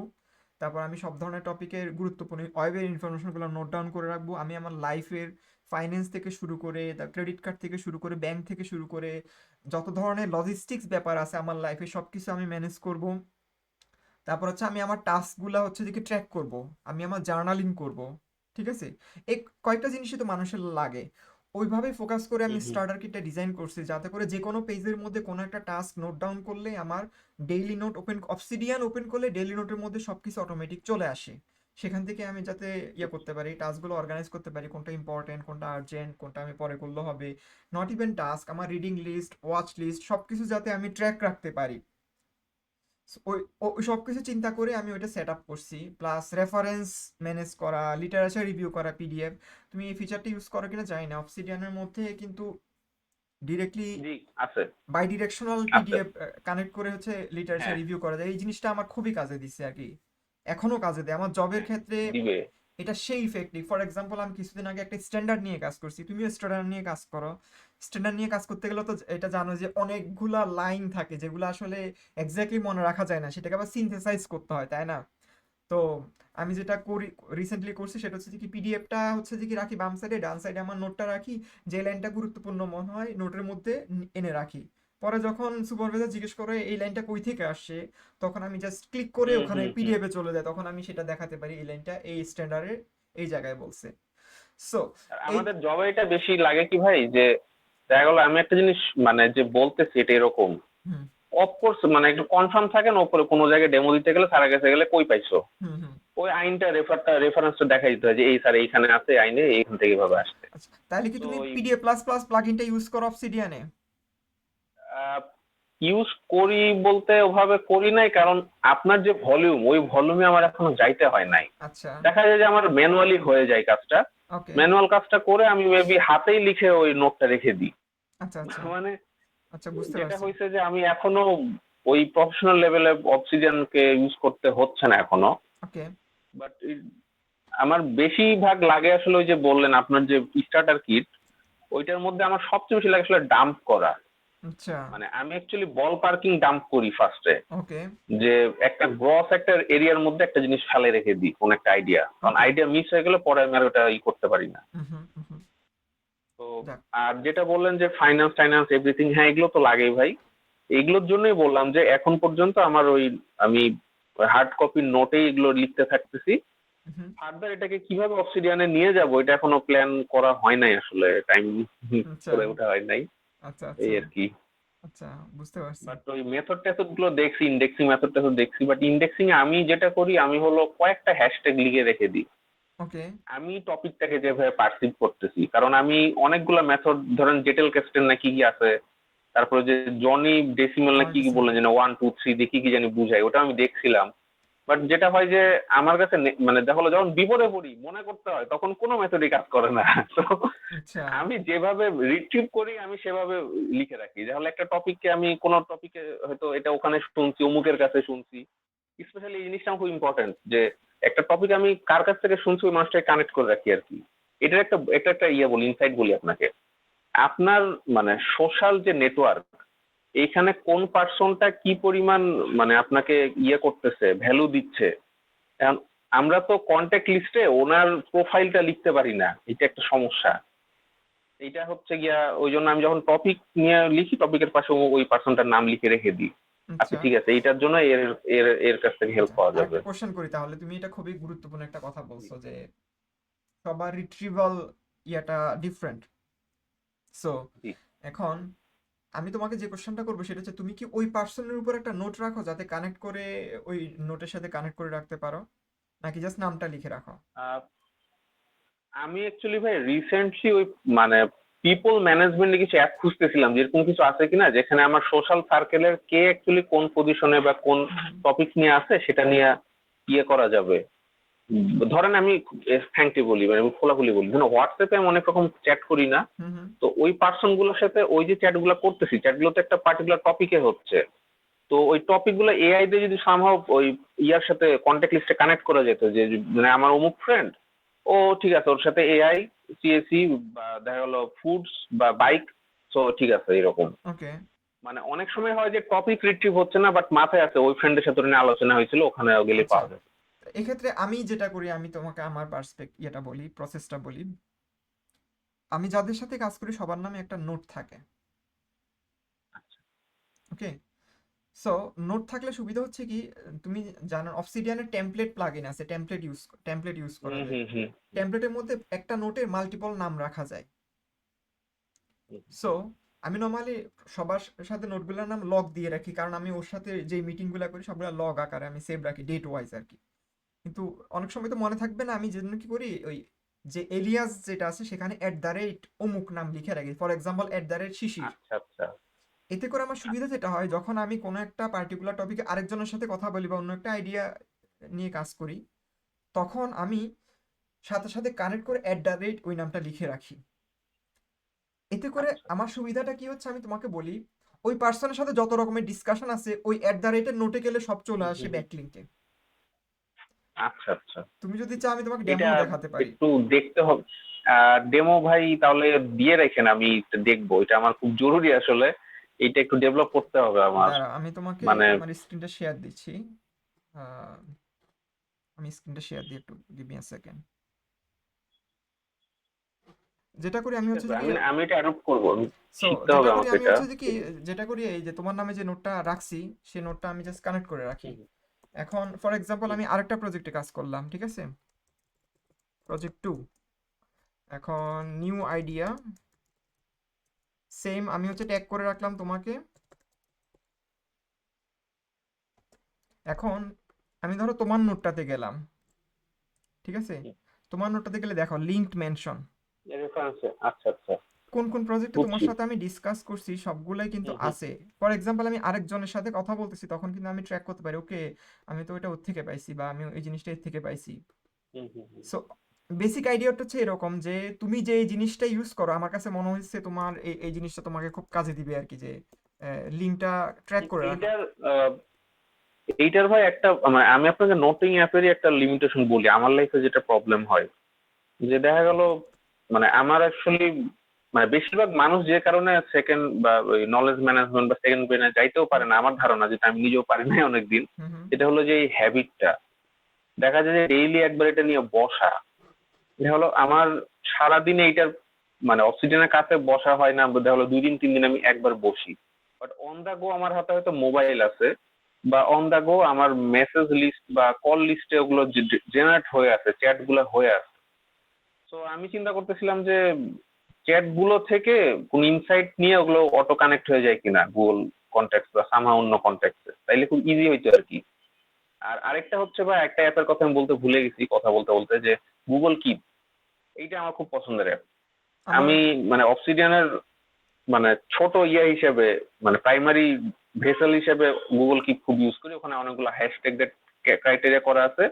তারপর আমি সব ধরনের টপিকের গুরুত্বপূর্ণ ওয়েবের ইনফরমেশনগুলো নোট ডাউন করে রাখবো, আমি আমার লাইফের ফাইন্যান্স থেকে শুরু করে ক্রেডিট কার্ড থেকে শুরু করে ব্যাংক থেকে শুরু করে যত ধরনের লজিস্টিক্স ব্যাপার আছে আমার লাইফে সবকিছু আমি ম্যানেজ করব। তারপর হচ্ছে আমি আমার টাস্কগুলো হচ্ছে যে ট্র্যাক করব, আমি আমার জার্নালিং করব। ঠিক আছে, এই কয়েকটা জিনিসই তো মানুষের লাগে। ওইভাবেই ফোকাস করে আমি হুম হুম। স্টার্টার কিটটা ডিজাইন করছি যাতে করে যে কোনো পেজের মধ্যে কোনো একটা টাস্ক নোট ডাউন করলে আমার daily note open, obsidian open করলে ডেইলি নোটের মধ্যে সবকিছু অটোমেটিক চলে আসে। সেখান থেকে আমি যাতে ইয়ে করতে পারি, টাস্কগুলো অর্গানাইজ করতে পারি, কোনটা ইম্পর্টেন্ট, কোনটা আর্জেন্ট, কোনটা আমি পরে করলে হবে। নট ইভেন টাস্ক, আমার রিডিং লিস্ট, ওয়াচ লিস্ট সবকিছু যাতে আমি ট্র্যাক রাখতে পারি। ওই সব কিছু চিন্তা করে আমি ওইটা সেট আপ করছি, প্লাস রেফারেন্স ম্যানেজ করা, লিটারেচার রিভিউ করা, পিডিএফ। তুমি এই ফিচারটা ইউজ করো কিনা জানি না, অবসিডিয়ানের মধ্যে কিন্তু ডিরেক্টলি জি, আছে বাই ডিরেকশনাল আছে। পিডিএফ কানেক্ট করে হচ্ছে লিটারেচার হ্যাঁ, রিভিউ করা যায়। এই জিনিসটা আমার খুবই কাজে দিচ্ছে আর কি, এখনো কাজে দেয় আমার জবের হ্যাঁ, ক্ষেত্রে। দিবে। এটা সেই ইফেক্টিভ। ফর এক্সাম্পল আমি কিছুদিন আগে একটা স্ট্যান্ডার্ড নিয়ে কাজ করছি, তুমিও স্ট্যান্ডার্ড নিয়ে কাজ করো। স্ট্যান্ডার্ড নিয়ে কাজ করতে গেলে তো এটা জানো যে অনেকগুলা লাইন থাকে যেগুলো আসলে এক্স্যাক্টলি মনে রাখা যায় না, সেটাকে আবার সিনথেসাইজ করতে হয়, তাই না? তো আমি যেটা করি, রিসেন্টলি করছি সেটা হচ্ছে যে কি পিডিএফটা হচ্ছে যে কি রাখি বাম সাইডে, ডান সাইডে আমার নোটটা রাখি, যে লাইনটা গুরুত্বপূর্ণ মনে হয় নোটের মধ্যে এনে রাখি। পরে যখন সুপারভাইজার জিজ্ঞেস করে এই লাইনটা কই থেকে আসছে, তখন আমি জাস্ট ক্লিক করে হুম ওখানে হুম হুম। পিডিএফ এ চলে যায়, তখন আমি সেটা দেখাতে পারি এই লাইনটা এই স্ট্যান্ডার্ডের এই জায়গায় বলছে। সো আর এই আমাদের জবে এটা বেশি লাগে কি ভাই, যে দেখা গেলো আমি একটা জিনিস মানে যে বলতেছি এটা এরকম, হুম অফকোর্স মানে একটু কনফার্ম থাকে না, উপরে কোনো জায়গায় ডেমো দিতে গেলে স্যারের কাছে গেলে কই পাইছো, হুম হুম। ওই আইনটা রেফারেন্সটা দেখাই দিতে হয় যে এই স্যার এইখানে আছে, আইনে এইখান থেকে এভাবে আসছে। আচ্ছা, তাহলে কি তো তুমি ওই পিডিএফ প্লাস প্লাস প্লাগইনটা ইউজ করো অবসিডিয়ানে? ইউজ করি বলতে ওভাবে করি নাই, কারণ আপনার যে ভলিউম, ওই ভলিউমে আমার এখনো যাইতে হয় নাই। আচ্ছা। দেখা যায় যে আমার ম্যানুয়ালি হয়ে যায় কাজটা, ওকে। ম্যানুয়াল কাজটা করে আমি মেবি হাতেই লিখে ওই নোটটা রেখে দিই। আচ্ছা আচ্ছা। মানে আচ্ছা, বুঝতে যেটা পারছি। হয়েছে যে আমি এখনো ওই প্রফেশনাল লেভেলে অবসিডিয়ানকে ইউজ করতে হচ্ছে না এখনো। ওকে। বাট আমার বেশিরভাগ লাগে আসলে ওই যে বললেন আপনার যে স্টার্টার কিট, ওইটার মধ্যে আমার সবচেয়ে বেশি লাগে আসলে ডাম্প করা। আচ্ছা। মানে আমি অ্যাকচুয়ালি বল পার্কিং ডাম্প করি ফার্স্টে, ওকে। যে একটা গ্রস একটা এরিয়ার মধ্যে একটা জিনিস ফেলে রেখে দিই, কোন একটা আইডিয়া, কারণ ওকে। আইডিয়া মিস হয়ে গেলে পরে আমি আর ওটা করতে পারি না। হুম হুম। তো যাক। আর যেটা বললেন যে ফাইন্যান্স টাইন্যান্স এভরিথিং, হ্যাঁ এগুলো তো লাগেই ভাই। এগুলোর জন্যই বললাম যে এখন পর্যন্ত আমার ওই আমি হার্ড কপির নোটেই এগুলো লিখতে থাকতেছি। হুম। ফার্দার এটাকে কিভাবে অবসিডিয়ানে নিয়ে যাব এটা এখনো প্ল্যান করা হয় নাই, আসলে টাইম আচ্ছা করে ওঠা হয় নাই, আচ্ছা। এই আচ্ছা আর কি। আচ্ছা, বুঝতে পারছি। বাট ওই মেথড টেথড গুলো দেখছি, ইন্ডেক্সিং মেথড টেথড দেখছি, বাট ইন্ডেক্সিং এ আমি যেটা করি আমি হলো কয়েকটা হ্যাশট্যাগ লিখে রেখে দিই। ওকে। আমি টপিকটাকে যেভাবে পারসিভ করতেছি, কারণ আমি অনেকগুলা মেথড, ধরেন জেটেল ক্যাস্টেল না কি কি আছে, তারপরে যে জনি ডেসিমেল না জনি কি কি ডিসিমেল। বললেন যে 1 2 3 দিয়ে কি কি জানি বুঝাই, ওটা আমি দেখছিলাম। বাট যেটা হয় যে আমার কাছে মানে দেখা হলো যখন বিপদে পড়ি মনে করতে হয়, তখন কোনো মেথডই কাজ করে না। তো আচ্ছা আমি যেভাবে রিট্রিভ করি আমি সেভাবে লিখে রাখি। তাহলে একটা টপিককে আমি কোনো টপিকে হয়তো এটা ওখানে শুনছি, অমুকের কাছে শুনছি, স্পেশালি এই জিনিসটা আমার খুব ইম্পর্টেন্ট যে একটা টপিক আমি কার কাছ থেকে শুনছি ওই মানুষটাকে কানেক্ট করে রাখি আর কি। এটা একটা ইয়ে বলি, ইনসাইট বলি আপনাকে। আপনার মানে সোশ্যাল যে নেটওয়ার্ক, এইখানে কোন পার্সনটা কি পরিমাণ মানে আপনাকে ইয়ে করতেছে, ভ্যালু দিচ্ছে। এখন আমরা তো কন্ট্যাক্ট লিস্টে ওনার প্রোফাইলটা লিখতে পারি না, এটা একটা সমস্যা। এইটা হচ্ছে গিয়া ওই জন্য আমি যখন টপিক নিয়ে লিখি টপিকের পাশে ওই পার্সনটার নাম লিখে রেখে দিই। আচ্ছা আচ্ছা। ঠিক আছে, এইটার জন্য এর এর এর কাছ থেকে হেল্প আচ্ছা, পাওয়া যাবে। আরেকটা কোশ্চেন করি তাহলে, তুমি এটা খুবই গুরুত্বপূর্ণ একটা কথা বলছো যে সবার রিট্রিভাল ইয়াটা ডিফারেন্ট। সো জি। এখন আমি তোমাকে যে কোশ্চেনটা করবো সেটা হচ্ছে তুমি কি ওই পার্সনের উপর একটা নোট রাখো যাতে কানেক্ট করে ওই নোটের সাথে কানেক্ট করে রাখতে পারো, নাকি জাস্ট নামটা লিখে রাখো? আহ, আমি অ্যাকচুয়ালি ভাই রিসেন্টলি ওই মানে পিপল ম্যানেজমেন্টে কিছু অ্যাপ খুঁজতেছিলাম, যেরকম কিছু আছে কিনা যেখানে আমার সোশ্যাল সার্কেলের কে অ্যাকচুয়ালি কোন পজিশনে বা কোন হুম টপিক নিয়ে আছে সেটা নিয়ে ইয়ে করা যাবে। ধরেন আমি ফ্র্যাঙ্কলি বলি, মানে আমি খোলাখুলি বলি, ধরেন হোয়াটসঅ্যাপে আমি অনেক রকম চ্যাট করি না। হুম হুম। তো ওই পার্সন গুলোর সাথে ওই যে চ্যাট গুলো করতেছি, চ্যাট গুলো তো একটা পার্টিকুলার টপিকে হচ্ছে। তো ওই টপিক গুলো এআই দিয়ে যদি সামহাও ওই ইয়ার সাথে কন্ট্যাক্ট লিস্টে কানেক্ট করা যেত, যে মানে আমার অমুক ফ্রেন্ড, ও ঠিক আছে, ওর সাথে এআই সিএসি বা দেখা গেলো ফুডস বা বাইক, তো ঠিক আছে এরকম। ওকে। মানে অনেক সময় হয় যে টপিক রিট্রিভ হচ্ছে না, বাট মাথায় আছে ওই ফ্রেন্ডের সাথে ওর নিয়ে আলোচনা হয়েছিল, ওখানে গেলে আচ্ছা, পাওয়া যাবে। এক্ষেত্রে আমি যেটা করি আমি তোমাকে আমার পার্সপেক্ট ইয়েটা বলি, প্রসেসটা বলি। আমি যাদের সাথে কাজ করি সবার নামে একটা নোট থাকে। ওকে, সো নোট থাকলে সুবিধা হচ্ছে কি, তুমি জানো অবসিডিয়ানের টেমপ্লেট প্লাগইন আছে, টেমপ্লেট ইউজ করা হুম যায়। হুম হুম টেমপ্লেটের মধ্যে একটা নোটের মাল্টিপল নাম রাখা যায়। হুম, সো আমি নর্মালি সবার সাথে নোটগুলোর নাম লগ দিয়ে রাখি, কারণ আমি ওর সাথে যে মিটিংগুলো করি সবগুলো লগ আকারে আমি সেভ রাখি, ডেট ওয়াইজ আর কি। কিন্তু অনেক সময় তো মনে থাকবে না, আমি যেজন্য কি করি, ওই যে এলিয়াস যেটা আছে সেখানে অমুক নাম লিখে রাখি, ফর এক্সাম্পল শিশির। আচ্ছা আচ্ছা এতে করে আমার সুবিধা যেটা হয়, যখন আমি কোনো একটা পার্টিকুলার টপিকে আরেকজনের সাথে কথা বলি বা অন্য একটা আইডিয়া নিয়ে কাজ করি, তখন আমি সাথে সাথে কানেক্ট করে ওই নামটা লিখে রাখি। এতে করে আচ্ছা আমার সুবিধাটা কি হচ্ছে আমি তোমাকে বলি, ওই পার্সনের সাথে যত রকমের ডিসকাশন আছে ওই নোটে গেলে সব চলে হুম আসে হুম হুম, ব্যাকলিংকে। আচ্ছা আচ্ছা। তুমি যদি চাও আমি তোমাকে এটা ডেমো দেখাতে পারি। একটু দেখতে হবে। ডেমো ভাই তাহলে দিয়ে রাখেন, আমি একটু দেখবো, এটা আমার খুব জরুরি আসলে। এটা একটু ডেভেলপ করতে হবে আমার। দাঁড়া, আমি তোমাকে মানে আমার স্ক্রিনটা শেয়ার দিচ্ছি। আহ, আমি স্ক্রিনটা শেয়ার দিই, একটু গিভ মি আ সেকেন্ড। যেটা করি আমি ঠিক হচ্ছে আছে, যে কি, আমি আমি এটা অ্যাডপ্ট করবো, সো শিখতে যেটা হবে করি আমাকে আমি এটা। হচ্ছে যে কি, যেটা করি এই যে তোমার নামে যে নোটটা রাখছি সেই নোটটা আমি জাস্ট কানেক্ট করে রাখি। হুম, এখন ফর এক্সাম্পল হুম, আমি আরেকটা প্রজেক্টে কাজ করলাম, ঠিক আছে, প্রজেক্ট 2। এখন নিউ আইডিয়া, সেম আমি হচ্ছে ট্যাগ করে রাখলাম তোমাকে। এখন আমি ধরো তোমার নোটটাতে গেলাম, ঠিক আছে, হুম। তোমার নোটটাতে গেলে দেখো লিঙ্কড মেনশন, রেফারেন্সে, আচ্ছা আচ্ছা, কোন কোন প্রজেক্টে তোমার বুঝছি। সাথে আমি ডিসকাস করছি সবগুলাই কিন্তু হুম হুম আছে। ফর এক্সাম্পল আমি আরেকজনের সাথে কথা বলতেছি তখন কিন্তু আমি ট্র্যাক করতে পারি, ওকে আমি তো এটা ওর থেকে পাইছি বা আমি এই জিনিসটা এর থেকে পাইছি। হুম হুম হুম। সো বেসিক আইডিয়াটা হচ্ছে এরকম যে তুমি যে এই জিনিসটা ইউজ করো, আমার কাছে মনে হচ্ছে তোমার এই জিনিসটা তোমাকে খুব কাজে দিবে আর কি, যে লিঙ্কটা ট্র্যাক করে রাখা। এইটার এইটার ভাই একটা, মানে আমি আপনাকে নোটিং অ্যাপেরই একটা লিমিটেশন বলি, আমার লাইফে যেটা প্রবলেম হয়, যে দেখা গেল, মানে আমার অ্যাকচুয়ালি, মানে বেশিরভাগ মানুষ যে কারণে সেকেন্ড বা ওই নলেজ ম্যানেজমেন্ট বা সেকেন্ড ব্রেনে যাইতেও পারে না, আমার ধারণা, যেটা আমি নিজেও পারি না অনেকদিন, হুম হুম সেটা হলো যে এই হ্যাবিটটা, দেখা যায় যে ডেইলি একবার এটা নিয়ে বসা, এটা হলো আমার সারাদিনে এইটার, মানে অক্সিজেনের কাছে বসা হয় না, দেখা হলো 2 দিন 3 দিন আমি একবার বসি। বাট অন দা গো আমার হাতে হয়তো মোবাইল আছে, বা অন দা গো আমার মেসেজ লিস্ট বা কল লিস্টে ওগুলো জেনারেট হয়ে আছে, চ্যাট গুলো হয়ে আছে। তো আমি চিন্তা করতেছিলাম যে চ্যাট গুলো থেকে কোন ইনসাইট নিয়ে ওগুলো অটো কানেক্ট হয়ে যায় কিনা গুগল কন্ট্যাক্ট বা সামহা অন্য কন্ট্যাক্টে, তাইলে খুব ইজি হইতো আর কি। আর আরেকটা হচ্ছে, বা একটা অ্যাপের কথা আমি বলতে ভুলে গেছি কথা বলতে বলতে, যে গুগল কিপ, এইটা আমার খুব পছন্দের অ্যাপ। আমারও। আমি মানে অবসিডিয়ানের, মানে ছোট ইয়া হিসেবে, মানে প্রাইমারি ভেসেল হিসেবে গুগল কিপ খুব ইউজ করি। ওখানে অনেকগুলো হ্যাশট্যাগ ক্রাইটেরিয়া করা আছে,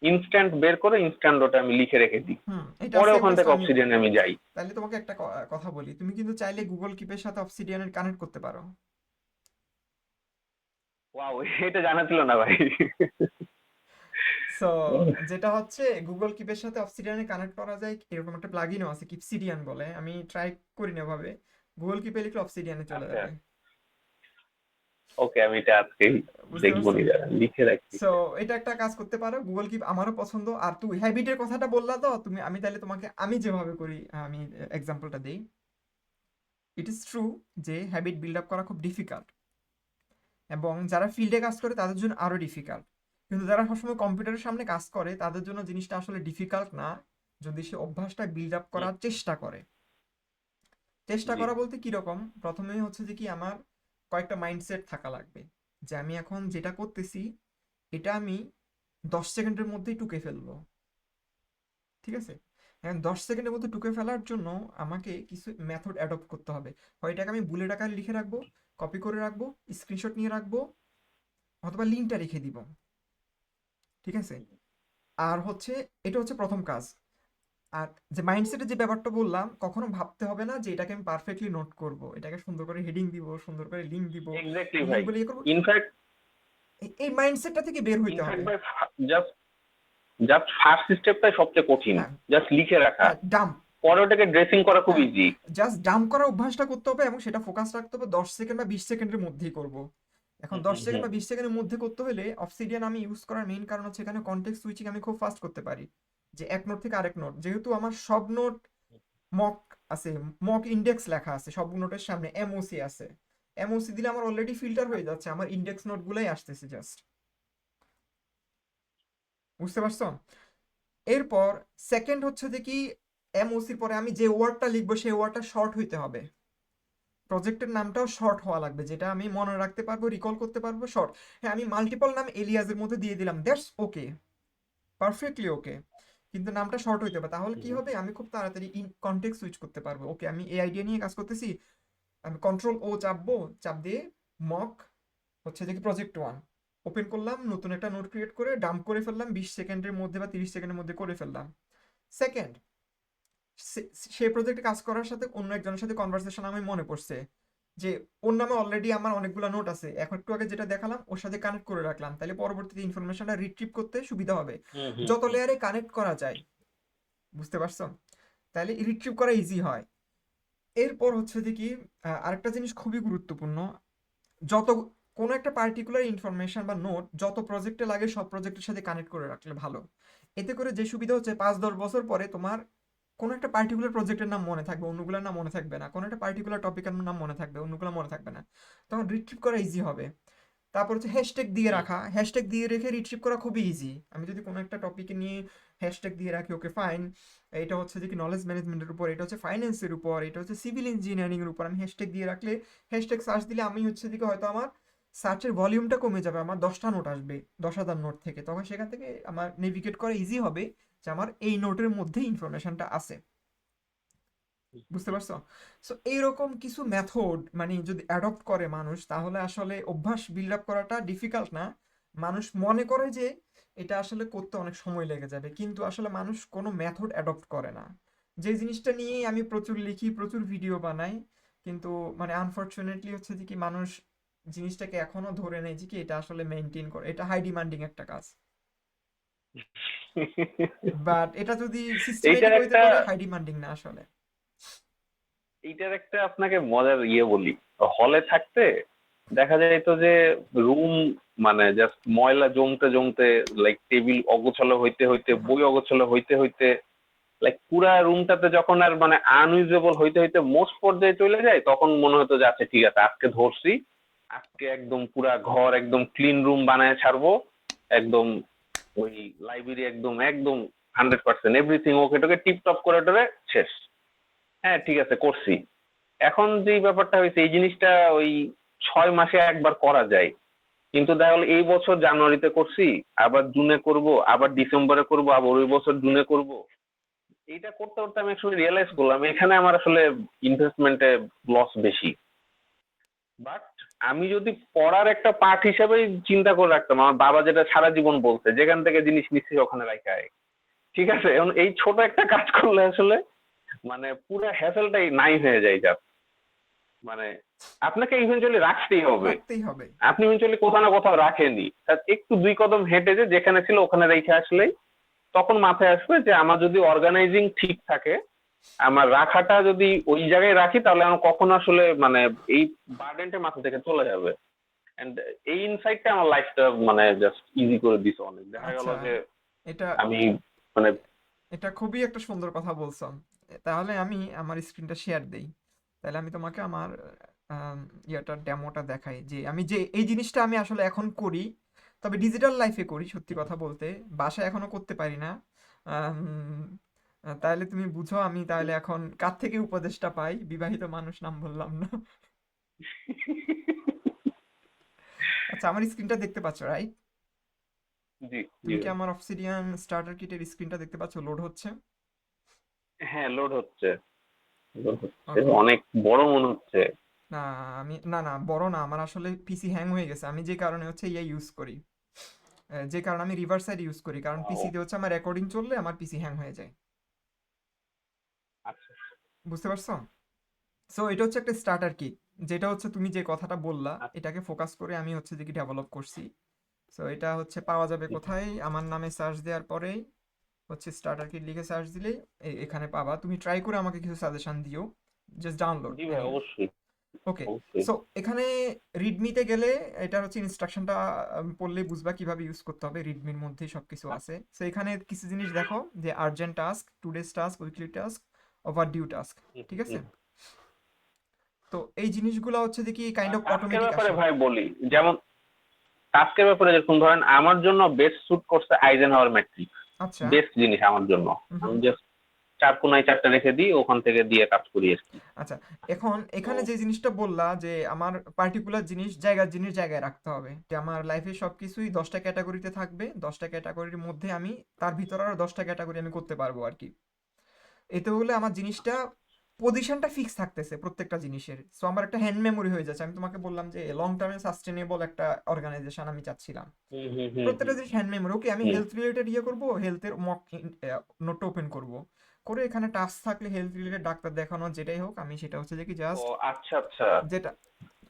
ইনস্ট্যান্ট বের করে ইনস্ট্যান্ট ওটা আমি লিখে রেখে দিই, হুম, এটা পরে সেম ওখান থেকে কাজটা আমিও করি। অবসিডিয়ানে আমি যাই। তাহলে তোমাকে একটা কথা বলি, তুমি কিন্তু চাইলে গুগল কিপের সাথে অবসিডিয়ানের কানেক্ট করতে পারো। ওয়াও, এটা জানা ছিল না ভাই। সো যেটা হচ্ছে গুগল কিপের সাথে অবসিডিয়ানে কানেক্ট করা যায় এরকম একটা প্লাগইনও আছে, কিপসিডিয়ান বলে, আমি ট্রাই করি না ভাবে। গুগল কিপে লিখলে অবসিডিয়ানে চলে আচ্ছা, যাবে। ওকে, আমি এটা আজকেই বুঝতে দেখবো, পারছো? লিখে রাখছি। সো এটা একটা কাজ করতে পারো, গুগল কিপ আমারও পছন্দ। আর তুই হ্যাবিটের কথাটা বললা তো তুমি, আমি তাহলে তোমাকে আমি যেভাবে করি আমি এক্সাম্পলটা দিই। ইট ইজ ট্রু যে হ্যাবিট বিল্ড আপ করা খুব ডিফিকাল্ট, এবং যারা ফিল্ডে কাজ করে তাদের জন্য আরো ডিফিকাল্ট। কিন্তু যারা সবসময় কম্পিউটারের সামনে কাজ করে তাদের জন্য জিনিসটা আসলে ডিফিকাল্ট না, যদি সে অভ্যাসটা বিল্ড আপ হুম, করার চেষ্টা করে। চেষ্টা জি। করা বলতে কিরকম, প্রথমেই হচ্ছে যে কি আমার কয়েকটা মাইন্ডসেট থাকা লাগবে, যে আমি এখন যেটা করতেছি এটা আমি 10 সেকেন্ডের মধ্যেই টুকে ফেলবো, ঠিক আছে। এখন 10 সেকেন্ডের মধ্যে টুকে ফেলার জন্য আমাকে কিছু মেথড অ্যাডপ্ট করতে হবে। হয় এটাকে আমি বুলেট আকারে লিখে রাখবো, কপি করে রাখবো, স্ক্রিনশট নিয়ে রাখবো, অথবা লিঙ্কটা রেখে দিব, ঠিক আছে। আর হচ্ছে এটা হচ্ছে প্রথম কাজ। আর যে মাইন্ডসেটের যে ব্যাপারটা বললাম, কখনো ভাবতে হবে না যে এটাকে আমি পারফেক্টলি নোট করব, এটাকে সুন্দর করে হেডিং দিব, সুন্দর করে লিঙ্ক দিব, এক্স্যাক্টলি ভাই। লিঙ্কগুলো ইয়ে করবো। ইনফ্যাক্ট এই মাইন্ডসেটটা থেকে বের হইতে ইনফ্যাক্ট হবে। ভাই, জাস্ট জাস্ট ফার্স্ট স্টেপটাই সবচেয়ে কঠিন, হ্যাঁ, জাস্ট লিখে রাখা। হ্যাঁ ডাম্প। পরে ওটাকে ড্রেসিং করা খুব হ্যাঁ, ইজি। জাস্ট ডাম্প করার অভ্যাসটা করতে হবে এবং সেটা ফোকাস রাখতে হবে 10 সেকেন্ড বা 20 সেকেন্ডের মধ্যেই করব। এখন হুম দশ হুম সেকেন্ড হুম বা 20 সেকেন্ডের মধ্যে করতে হলে অবসিডিয়ান আমি ইউজ করার মেইন কারণ হচ্ছে এখানে কনটেক্সট সুইচিং আমি খুব ফাস্ট করতে পারি, যে এক নোট থেকে আরেক নোট, যেহেতু আমার সব নোট মক আছে, মক ইন্ডেক্স লেখা আছে সব নোটের সামনে, এমওসি আছে। এমওসি দিলে আমার অলরেডি ফিল্টার হয়ে যাচ্ছে, আমার ইন্ডেক্স নোটগুলোই আসতেছে জাস্ট। বুঝতে পারছো? এরপর সেকেন্ড হচ্ছে যে কি, এমওসির পরে আমি যে ওয়ার্ডটা লিখবো সেই ওয়ার্ডটা শর্ট হইতে হবে, প্রজেক্টের নামটাও শর্ট হওয়া লাগবে, যেটা আমি মনে রাখতে পারবো, রিকল করতে পারবো, শর্ট। হ্যাঁ, আমি মাল্টিপল নাম এলিয়াসের মধ্যে দিয়ে দিলাম, দ্যাটস ওকে, পারফেক্টলি ওকে, কিন্তু নামটা শর্ট হইতে হবে। তাহলে কি হবে, আমি খুব তাড়াতাড়ি ইন কনটেক্সট সুইচ করতে পারবো। ওকে, আমি এই আইডিয়া নিয়ে কাজ করতেছি, আমি কন্ট্রোল ও চাপবো, চাপ দিয়ে মক হচ্ছে যে কি প্রজেক্ট 1 ওপেন করলাম, নতুন একটা নোট ক্রিয়েট করে ডাম্প করে ফেললাম, 20 সেকেন্ডের মধ্যে বা 30 সেকেন্ডের মধ্যে করে ফেললাম। সেকেন্ড, সেই প্রজেক্টে কাজ করার সাথে অন্য একজনের সাথে কনভারসেশন আমি মনে পড়ছে যে ওর নামে অলরেডি আমার অনেকগুলো নোট আছে, এখন একটু আগে যেটা দেখালাম ওর সাথে কানেক্ট করে রাখলাম, তাহলে পরবর্তীতে ইনফরমেশনটা রিট্রিভ করতে সুবিধা হবে, হুম হুম যত হুম। লেয়ারে কানেক্ট করা যায়। বুঝতে পারছো? তাহলে রিট্রিভ করা ইজি হয়। এরপর হচ্ছে যে কি, আরেকটা জিনিস খুবই গুরুত্বপূর্ণ, যত কোনো একটা পার্টিকুলার ইনফরমেশন বা নোট যত প্রজেক্টে লাগে সব প্রজেক্টের সাথে কানেক্ট করে রাখলে ভালো। এতে করে যে সুবিধা হচ্ছে, 5-10 বছর পরে তোমার কোনো একটা পার্টিকুলার প্রজেক্টের নাম মনে থাকবে, অন্যগুলোর নাম মনে থাকবে না, কোনো একটা পার্টিকুলার টপিকের নাম মনে থাকবে, অন্যগুলো মনে থাকবে না, তখন রিট্রিভ করা ইজি হবে। তারপর হচ্ছে হ্যাশট্যাগ দিয়ে হুম। রাখা, হ্যাশট্যাগ দিয়ে রেখে রিট্রিভ করা খুবই ইজি। আমি যদি কোনো একটা টপিকে নিয়ে হ্যাশট্যাগ দিয়ে রাখি, ওকে ফাইন, এটা হচ্ছে যে কি নলেজ ম্যানেজমেন্টের উপর, এটা হচ্ছে ফাইন্যান্সের উপর, এটা হচ্ছে সিভিল ইঞ্জিনিয়ারিং এর উপর, আমি হ্যাশট্যাগ দিয়ে রাখলে, হ্যাশট্যাগ সার্চ দিলে আমি হচ্ছে দিকে হয়তো আমার সার্চের ভলিউমটা কমে যাবে, আমার 10টা নোট আসবে 10,000 নোট থেকে, তখন সেখান থেকে আমার নেভিগেট করা ইজি হবে যে আমার এই নোটের মধ্যে ইনফরমেশনটা আছে। বুঝতে পারছো? সো এইরকম কিছু মেথড মানে যদি অ্যাডপ্ট করে মানুষ, তাহলে আসলে অভ্যাস বিল্ড আপ করাটা ডিফিকাল্ট না। মানুষ মনে করে যে এটা আসলে করতে অনেক সময় লেগে যাবে, কিন্তু আসলে মানুষ কোনো মেথড অ্যাডপ্ট করে না। যে জিনিসটা নিয়েই আমি প্রচুর লিখি, প্রচুর ভিডিও বানাই, কিন্তু মানে আনফরচুনেটলি হচ্ছে যে কি মানুষ জিনিসটাকে এখনো ধরে নেয় যে কি এটা আসলে মেনটেন করে, এটা হাই ডিমান্ডিং একটা কাজ। বাট এটা যদি এইটার সিস্টেমেটিক হইতে একটা পারে, হাই ডিমান্ডিং না আসলে। এইটার একটা আপনাকে মজার বলি। হলে থাকতে দেখা যায় তো যে রুম মানে জাস্ট ময়লা জমতে জমতে, লাইক টেবিল অগোছালো হইতে হইতে, বই অগোছালো হইতে হইতে, লাইক পুরা রুমটাতে যখন আর মানে আনইউজেবল হইতে হইতে মোস্ট পর্যায়ে চলে যায়, তখন মনে হতো যে আচ্ছা ঠিক আছে, আজকে ধরছি, আজকে একদম পুরা ঘর একদম ক্লিন রুম বানায় ছাড়বো, একদম ওই লাইব্রেরি একদম একদম 100% এভরিথিং ওকে টোকে টিপটপ করে টরে শেষ। হ্যাঁ ঠিক আছে, করছি। এখন যে ব্যাপারটা হয়েছে, এই জিনিসটা ওই 6 মাসে একবার করা যায়, কিন্তু দেখা গেলো এই বছর জানুয়ারিতে করছি, আবার জুনে করব, আবার ডিসেম্বরে করব, আবার ওই বছর জুনে করব। এইটা করতে করতে আমি আসলে রিয়েলাইজ করলাম এখানে আমার আসলে ইনভেস্টমেন্টে লস বেশি। বাট আমি যদি পড়ার একটা পার্ট হিসেবে চিন্তা করে রাখতাম, আমার বাবা যেটা সারা জীবন বলছে, যেখান থেকে জিনিস নিচ্ছি ওখানে রাখা হয়। ঠিক আছে, এখন এই ছোট একটা কাজ করলে আসলে মানে পুরো হ্যাসেলটাই নাই হয়ে যায় যা। মানে আপনাকে ইভেন্চুয়ালি রাখতেই হবে। রাখতেই হবে। আপনি ইভেন্চুয়ালি কোথাও না কোথাও রাখেনই, তার একটু 2 কদম হেঁটে যে যেখানে ছিল ওখানে রেখে আসলেই তখন মাথায় আসবে যে আমার যদি অর্গানাইজিং ঠিক থাকে, আমার রাখাটা যদি ওই জায়গায় রাখি, তাহলে আমার কখনো আসলে মানে এই বার্ডেনটা মাথা থেকে চলে যাবে। এন্ড এই ইনসাইটটা আমার লাইফটা মানে জাস্ট ইজি করে দিছে অনেক। দেখা গেল আচ্ছা, যে এটা আমি মানে এটা খুবই একটা সুন্দর কথা বলছো। তাহলে আমি আমার স্ক্রিনটা শেয়ার দেই, তাহলে আমি তোমাকে আমার আম, ইয়েটা ডেমোটা দেখাই যে আমি যে এই জিনিসটা আমি আসলে এখন করি, তবে ডিজিটাল লাইফে করি সত্যি কথা বলতে, বাসায় এখনো করতে পারি না। আম, তাহলে তুমি বুঝো আমি তাহলে এখন কার থেকে উপদেশটা পাই, বিবাহিত মানুষ নাম বললাম না। আচ্ছা, আমার স্ক্রিনটা দেখতে পাচ্ছ রাইট? জি জি তুমি কি ভাই। আমার অবসিডিয়ান স্টার্টার কিটের স্ক্রিনটা দেখতে পাচ্ছ, লোড হচ্ছে? হ্যাঁ, লোড হচ্ছে, লোড হচ্ছে, ওকে। অনেক বড় মনে হচ্ছে। না, আমি না না বড় না, আমার আসলে পিসি হ্যাং হয়ে গেছে, আমি যে কারণে হচ্ছে ইয়ে ইউজ করি, যে কারণে আমি রিভার সাইড ইউজ করি, কারণ ও পিসিতে হচ্ছে আমার রেকর্ডিং চললে আমার পিসি হ্যাং হয়ে যায়। আচ্ছা। বুঝতে পারছো? সো এটা হচ্ছে একটা স্টার্টার কিট, যেটা হচ্ছে তুমি যে কথাটা বললা আচ্ছা। এটাকে ফোকাস করে আমি হচ্ছে যে কি ডেভেলপ করছি। সো এটা হচ্ছে পাওয়া যাবে কোথায়, আমার নামে সার্চ দেওয়ার পরেই হচ্ছে স্টার্টার কিট লিখে সার্চ দিলেই এখানে পাবা, তুমি ট্রাই করে আমাকে কিছু সাজেশন দিও, জাস্ট ডাউনলোড জি ভাই, এনিওয়ে। অবশ্যই ওকে। অবশ্যই। সো এখানে রিডমিতে গেলে এটা হচ্ছে ইনস্ট্রাকশনটা পড়লেই বুঝবা কিভাবে ইউজ করতে হবে, রিডমির মধ্যেই সব কিছু আছে। সো এখানে কিছু জিনিস দেখো যে urgent task, today's task, weekly task, overdue task, ঠিক আছে? তো এই জিনিসগুলো হচ্ছে যে কি কাইন্ড অফ টাস্কের অটোমেটিক ব্যাপারে আসে। ভাই বলি, হুম, যেমন টাস্কের ব্যাপারে যেরকম ধরেন আমার জন্য বেস্ট স্যুট করছে আইজেনহাওয়ার ম্যাট্রিক্স। আচ্ছা। বেস্ট জিনিস আমার জন্য। হুম। আমি জাস্ট চার কোনায় চারটা রেখে দিই, ওখান থেকে দিয়ে কাজ করি আর কি। আচ্ছা, এখন তো এখানে যে জিনিসটা বললা যে আমার পার্টিকুলার জিনিস জায়গার জিনিস জায়গায় রাখতে হবে, যে আমার লাইফে সবকিছুই 10টা ক্যাটাগরিতে থাকবে, 10টা ক্যাটাগরির মধ্যে আমি তার ভিতরে আরো 10টা ক্যাটাগরি আমি করতে পারবো আর কি। এতে হলে আমার জিনিসটা পজিশনটা ফিক্স থাকতেছে প্রত্যেকটা জিনিসের, সো আমার একটা হ্যান্ড মেমোরি হয়ে যাচ্ছে। আমি তোমাকে বললাম যে লং টার্মে সাস্টেনেবল একটা অর্গানাইজেশন আমি চাচ্ছিলাম, হুম হুম হুম প্রত্যেকটা হুম জিনিস হ্যান্ড মেমোরি। ওকে, আমি হুম। হেলথ রিলেটেড ইয়ে করবো, হেলথের মক নোটটা ওপেন করব, করে এখানে টাস্ক থাকলে হেলথ রিলেটেড ডাক্তার দেখানো যেটাই হোক, আমি সেটা হচ্ছে যে কি ও জাস্ট আচ্ছা আচ্ছা যেটা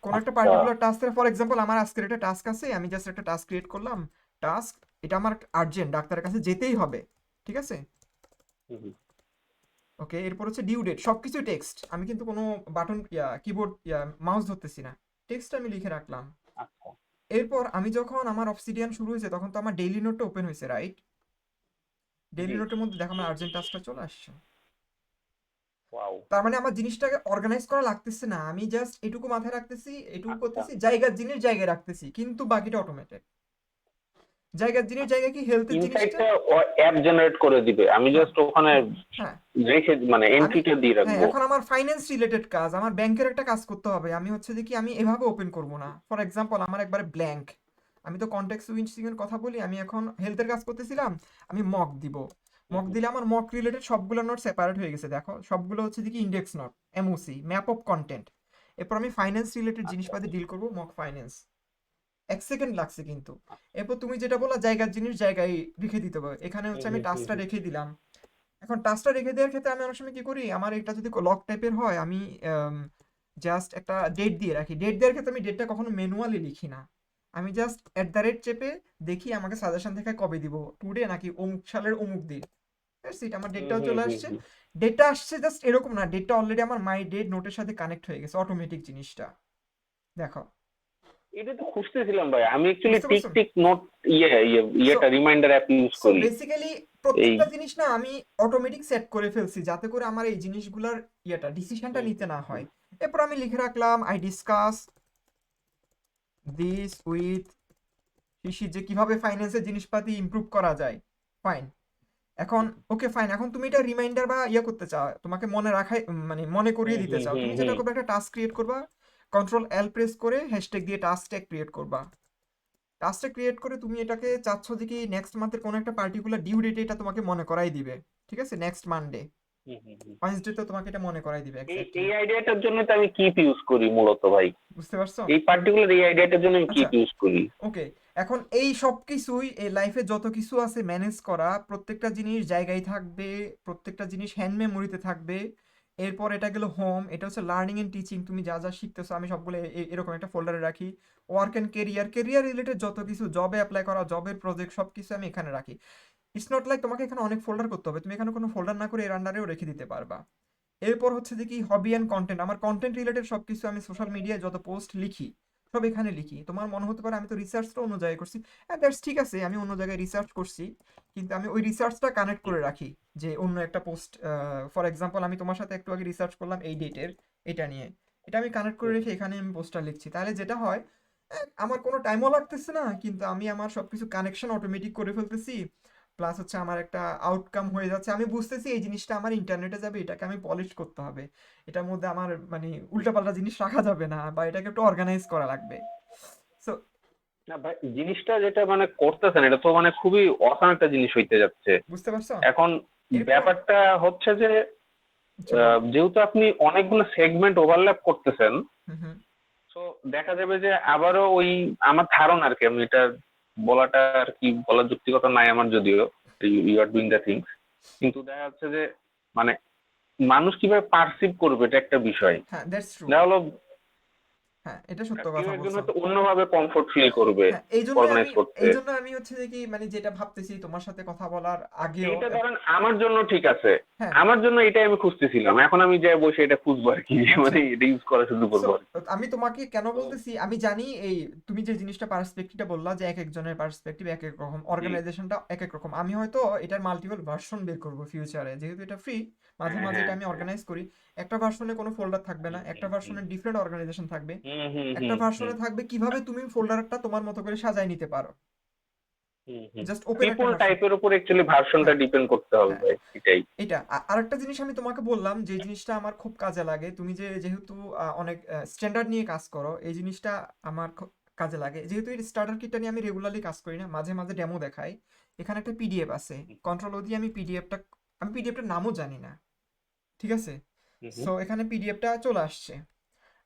কোন একটা আচ্ছা। পার্টিকুলার টাস্কের, ফর এক্সাম্পল আমার আজকের একটা টাস্ক আছে, আমি জাস্ট একটা টাস্ক ক্রিয়েট করলাম। টাস্ক, এটা আমার আর্জেন্ট, ডাক্তারের কাছে যেতেই হবে, ঠিক আছে? হুম, হুম। ওকে, এরপর হচ্ছে ডিউ ডেট, সবকিছু টেক্সট, আমি কিন্তু কোনো বাটন কিবোর্ড মাউস ধরতেছি না, টেক্সট আমি লিখে রাখলাম। আচ্ছা। এরপর আমি যখন আমার অবসিডিয়ান শুরু হয়েছে তখন তো আমার ডেইলি নোটটা ওপেন হয়েছে, রাইট? ডেইলি জি। নোটের মধ্যে দেখো আমার আর্জেন্ট টাস্কটা চলে আসছে। ওয়াও। তার মানে আমার জিনিসটাকে অর্গানাইজ করা লাগতেছে না, আমি জাস্ট এটুকু মাথায় রাখতেছি, এটুকু আচ্ছা। করতেছি, জায়গার জিনিস জায়গায় রাখতেছি, কিন্তু বাকিটা অটোমেটেড। জায়গার জিনিস জায়গায় কি হেলথের জিনিসটা। ইনসাইটটা অ্যাপ জেনারেট করে দিবে, আমি হ্যাঁ, জাস্ট ওখানে হ্যাঁ। রেখে মানে আমি, এন্ট্রিটা দিয়ে হ্যাঁ, রাখবো। এখন আমার ফাইন্যান্স রিলেটেড কাজ, আমার ব্যাংকের একটা কাজ করতে হবে, আমি হচ্ছে যে কি আমি এভাবে ওপেন করব না। ফর এক্সাম্পল আমার একবারে ব্ল্যাঙ্ক, আমি তো কন্টেক্সট সুইচিং এর কথা বলি, আমি এখন হেলথের কাজ করতেছিলাম, আমি মক দিব, হুম, মক হুম। দিলে আমার মক রিলেটেড সবগুলো নোট সেপারেট হয়ে গেছে, দেখো সবগুলো হচ্ছে যে কি index note, MOC, map of content. এরপর আমি ফাইন্যান্স রিলেটেড আচ্ছা জিনিসপাতি ডিল করব, মক ফাইন্যান্স। 1 সেকেন্ড লাগছে কিন্তু। এরপর তুমি যেটা বলা জায়গার জিনিস জায়গায় রেখে দিতে হবে, এখানে হুম হচ্ছে আমি হুম হুম টাস্কটা হুম। রেখে দিলাম। এখন টাস্কটা রেখে দেওয়ার ক্ষেত্রে আমি অনেক সময় কি করি, আমার এটা যদি লক টাইপের হয়, আমি জাস্ট একটা ডেট দিয়ে রাখি। ডেট দেওয়ার ক্ষেত্রে আমি ডেটটা কখনো ম্যানুয়ালি লিখি না, আমি জাস্ট চেপে দেখি আমাকে সাজেশন থেকে কবে দিব, টুডে নাকি অমুক সালের অমুক দিন। সিট আমার হুম ডেটটাও হুম চলে হুম আসছে। হুম। ডেটটা আসছে জাস্ট এরকম না, ডেটটা অলরেডি আমার মাই ডেট নোটের সাথে কানেক্ট হয়ে গেছে, অটোমেটিক জিনিসটা, দেখো। এটা তো খুঁজতেছিলাম ভাই, আমি অ্যাকচুয়ালি বুঝতে টিক পারছো? টিক নোট সো ইয়েটা রিমাইন্ডার অ্যাপ ইউজ সো করি। বেসিক্যালি এই প্রত্যেকটা জিনিস না আমি অটোমেটিক সেট করে ফেলছি, যাতে করে আমার এই জিনিসগুলোর ডিসিশনটা হুম নিতে হুম না হুম। হয়। এরপর আমি লিখে রাখলাম আই ডিসকাস দিস উইথ শিশি, যে কিভাবে ফাইন্যান্সের জিনিসপাতি ইমপ্রুভ করা যায়। ফাইন। এখন ওকে ফাইন, এখন তুমি এটা রিমাইন্ডার বা করতে চাও, তোমাকে মনে রাখাই মানে মনে হুম করিয়ে দিতে হুম চাও, হুম তুমি যেটা হুম। করবে একটা টাস্ক ক্রিয়েট করবা, কন্ট্রোল এল প্রেস করে হ্যাশট্যাগ দিয়ে টাস্কটা ক্রিয়েট করবা। টাস্কটা ক্রিয়েট করে তুমি এটাকে চাচ্ছ যে কি নেক্সট মান্থের কোনো একটা পার্টিকুলার ডিউ ডেটে এটা তোমাকে মনে করাই দিবে, ঠিক আছে? নেক্সট মানডে, হুম হুম হুম। ওয়েডনেসডে তোমাকে এটা মনে করাই দিবে এই এক্স্যাক্টলি। আইডিয়াটার জন্য তো আমি কিপ ইউজ করি মূলত ভাই। বুঝতে পারছো? এই পার্টিকুলার এই আইডিয়াটার জন্য আমি আচ্ছা, কিপ ইউজ করি। ওকে। এখন এই সব কিছুই এই লাইফে যত কিছু আছে ম্যানেজ করা, প্রত্যেকটা জিনিস জায়গায় থাকবে, প্রত্যেকটা জিনিস হ্যান্ড মেমোরিতে থাকবে। এরপর এটা গেল হোম, এটা হচ্ছে লার্নিং এন্ড টিচিং, তুমি যা যা শিখতেছো আমি সবগুলো এরকম একটা ফোল্ডারে রাখি। Work and career, career related যত কিছু, জবে অ্যাপ্লাই করা, জবের প্রজেক্ট, সব কিছু আমি এখানে রাখি। ইটস নট লাইক তোমাকে এখানে অনেক ফোল্ডার করতে হবে, তুমি এখানে কোনো ফোল্ডার না করে এর আন্ডারেও রেখে দিতে পারবা। এরপর হচ্ছে যে কি হবি অ্যান্ড কন্টেন্ট, আমার কন্টেন্ট রিলেটেড সবকিছু আমি সোশ্যাল মিডিয়ায় যত পোস্ট লিখি সব এখানে লিখি। তোমার মনে হতে পারে আমি তো রিসার্চটা অন্য জায়গায় করছি, হ্যাঁ দ্যাটস ঠিক আছে, আমি অন্য জায়গায় রিসার্চ করছি, কিন্তু আমি ওই রিসার্চটা কানেক্ট করে রাখি, যে অন্য একটা পোস্ট, ফর এক্সাম্পল আমি তোমার সাথে একটু আগে রিসার্চ করলাম এই ডেটের, এটা নিয়ে, এটা আমি কানেক্ট করে রেখে এখানে আমি পোস্টটা লিখছি। তাহলে যেটা হয়, আমার কোনো টাইমও লাগতেছে না, কিন্তু আমি আমার সবকিছু কানেকশন অটোমেটিক করে ফেলতেছি, প্লাস হচ্ছে আমার একটা আউটকাম হয়ে যাচ্ছে, আমি বুঝতেছি এই জিনিসটা আমার ইন্টারনেটে যাবে, এটাকে আমি পলিশ করতে হবে, এটার মধ্যে আমার মানে উল্টাপাল্টা জিনিস রাখা যাবে না, বা এটাকে একটু অর্গানাইজ করা লাগবে। সো না ভাই, জিনিসটা যেটা মানে করতেছেন এটা তো মানে খুবই অসাম একটা জিনিস হইতে যাচ্ছে বুঝতে পারছো? এখন। এরপর ব্যাপারটা হচ্ছে যে আচ্ছা বলো। যেহেতু আপনি অনেকগুলো সেগমেন্ট ওভারল্যাপ করতেছেন, হুম, হুম। তো দেখা যাবে যে আবারও ওই, আমার ধারণা আর কি, আমি এটা বলাটা আর কি বলার যুক্তিকতা নাই আমার যদিও, you are doing the things, কিন্তু দেখা যাচ্ছে যে মানে মানুষ কিভাবে পারসিভ করবে এটা একটা বিষয়। হ্যাঁ, দ্যাটস ট্রু। দেখা হলো হ্যাঁ, এটা সত্য কেউ কথা একজন বলছো। হয়তো অন্যভাবে কমফোর্ট ফিল করবে হ্যাঁ, অর্গানাইজ করতে। এই জন্য আমি হচ্ছে যে কি মানে যেটা ভাবতেছি তোমার সাথে কথা বলার আগেও এইটা ধরেন আমার জন্য ঠিক আছে, হ্যাঁ, আমার জন্য এটাই আমি খুঁজতেছিলাম, এখন আমি যাই বসে এটা খুঁজবো আর কি, আচ্ছা। মানে এটা ইউজ করা শুরু সো করবো আর কি। আমি তোমাকে কেন তো বলতেছি, আমি জানি এই তুমি যে জিনিসটা পার্সপেক্টিভটা বললা যে এক একজনের পার্সপেক্টিভ এক এক রকম, জি, অর্গানাইজেশনটা এক এক রকম। আমি হয়তো এটার মাল্টিপল ভার্সন বের করবো ফিউচারে, যেহেতু এটা ফ্রি, মাঝে হ্যাঁ মাঝে হ্যাঁ এটা আমি হ্যাঁ। অর্গানাইজ করি। একটা ভার্সনে কোনো ফোল্ডার থাকবে না, হুম একটা হুম হুম ভার্সনে ডিফারেন্ট অর্গানাইজেশন থাকবে, হুম হুম একটা হুম হুম ভার্সনে থাকবে কিভাবে তুমি ফোল্ডারটা তোমার মতো করে সাজায় নিতে পারো, হুম হুম। জাস্ট ওপেন একটা পিপল ভার্সন। টাইপের উপর অ্যাকচুয়ালি ভার্সনটা হ্যাঁ, ডিপেন্ড করতে হবে হ্যাঁ, ভাই, এটাই। এটা আরেকটা জিনিস আমি তোমাকে বললাম যে জিনিসটা আমার খুব কাজে লাগে, তুমি যে যেহেতু অনেক স্ট্যান্ডার্ড নিয়ে কাজ করো, এই জিনিসটা আমার খুব কাজে লাগে। যেহেতু এই স্টার্টার কিটটা নিয়ে আমি রেগুলারলি কাজ করি না, মাঝে মাঝে ডেমো দেখাই। এখানে একটা পিডিএফ আছে, কন্ট্রোল ও দিয়ে আমি পিডিএফটার নামও জানি না, ঠিক আছে? হুম সো হুম এখানে পিডিএফটা চলে আসছে।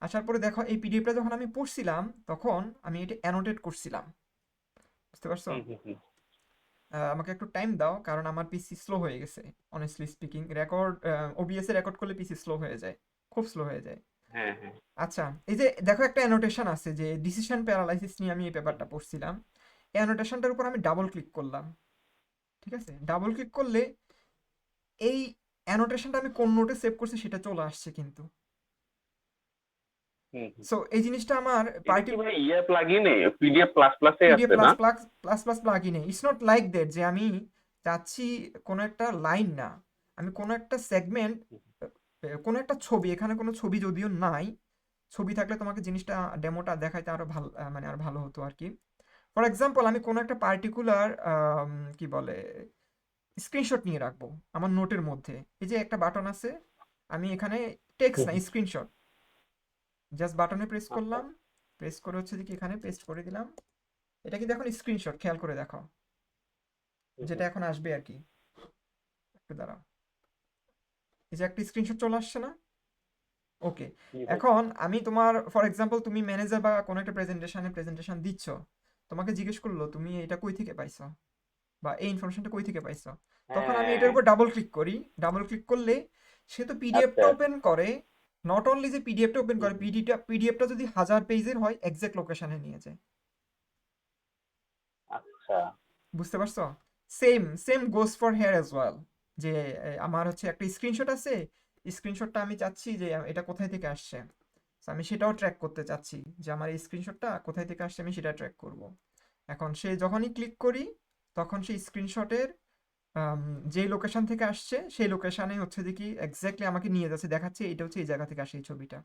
আসার পরে দেখো এই পিডিএফটা যখন আমি পড়ছিলাম তখন আমি এটা অ্যানোটেট করছিলাম, বুঝতে পারছো? হুম হুম হুম। আমাকে একটু টাইম দাও, কারণ আমার পিসি স্লো হয়ে গেছে। অনেস্টলি স্পিকিং, রেকর্ড ওবিএস এ রেকর্ড করলে পিসি স্লো হয়ে যায়, খুব স্লো হয়ে যায়। হ্যাঁ হ্যাঁ। আচ্ছা, এই যে দেখো একটা অ্যানোটেশন আছে যে ডিসিশন প্যারালাইসিস নিয়ে আমি এই পেপারটা পড়ছিলাম। এই অ্যানোটেশনটার উপর আমি ডাবল ক্লিক করলাম, ঠিক আছে? ডাবল ক্লিক করলে এই অ্যানোটেশনটা আমি কোন নোটে সেভ করছি সেটা চলে আসছে কিন্তু। হুম হুম। সো এই জিনিসটা আমার এটা কি ভাই ইয়ে প্লাগইনে পিডিএফ প্লাস প্লাসে পিডিএফ আছে প্লাস না? প্লাস প্লাস প্লাস প্লাগইনে ইটস নট লাইক দ্যাট যে আমি চাচ্ছি কোনো একটা লাইন না, আমি কোনো একটা সেগমেন্ট, কোনো একটা ছবি, এখানে কোনো ছবি যদিও নাই, ছবি থাকলে তোমাকে জিনিসটা ডেমোটা দেখাইতে আরো ভালো, মানে আরো ভালো হতো আর কি। ফর এক্সাম্পল আমি কোনো একটা পার্টিকুলার কি বলে স্ক্রিনশট নিয়ে রাখবো আমার নোটের মধ্যে। এই যে একটা বাটন আছে, আমি এখানে টেক্সট হুম না হুম। স্ক্রিনশট, জাস্ট বাটনে প্রেস আচ্ছা। করলাম, প্রেস করে হচ্ছে যে কি এখানে পেস্ট করে দিলাম। এটা কিন্তু এখন স্ক্রিনশট, খেয়াল করে দেখো হুম যেটা হুম। এখন আসবে আর কি। একটু দাঁড়াও, এই যে একটা স্ক্রিনশট চলে আসছে না? ওকে। জি ভাই। এখন আমি তোমার ফর এক্সাম্পল তুমি ম্যানেজার বা কোনো একটা প্রেজেন্টেশন দিচ্ছ, তোমাকে জিজ্ঞেস করলো তুমি এটা কই থেকে পাইছো বা এই ইনফরমেশনটা কই থেকে পাইছো, তখন আমি এটার হ্যাঁ। উপর ডাবল ক্লিক করি। ডাবল ক্লিক করলে সে তো আচ্ছা পিডিএফটা ওপেন করে, নট অনলি যে পিডিএফটা ওপেন করে, পিডিএফটা যদি 1000 পেজের হয় এক্সাক্ট লোকেশনে নিয়ে যায়, আচ্ছা। বুঝতে পারছো? Same same goes for hair as well. যে আমার হচ্ছে একটা স্ক্রিনশট আছে, স্ক্রিনশটটা আমি চাচ্ছি যে এটা কোথায় থেকে আসছে। So, আমি সেটাও ট্র্যাক করতে চাচ্ছি যে আমার এই স্ক্রিনশটটা কোথায় থেকে আসছে, আমি সেটা ট্র্যাক করব। এখন সে যখনই ক্লিক করি তখন সেই স্ক্রিনশটের যেই লোকেশন থেকে আসছে সেই লোকেশনে হচ্ছে দেখি এক্স্যাক্টলি আমাকে নিয়ে যাচ্ছে, দেখাচ্ছে এটা হচ্ছে এই জায়গা থেকে আসে এই ছবিটা।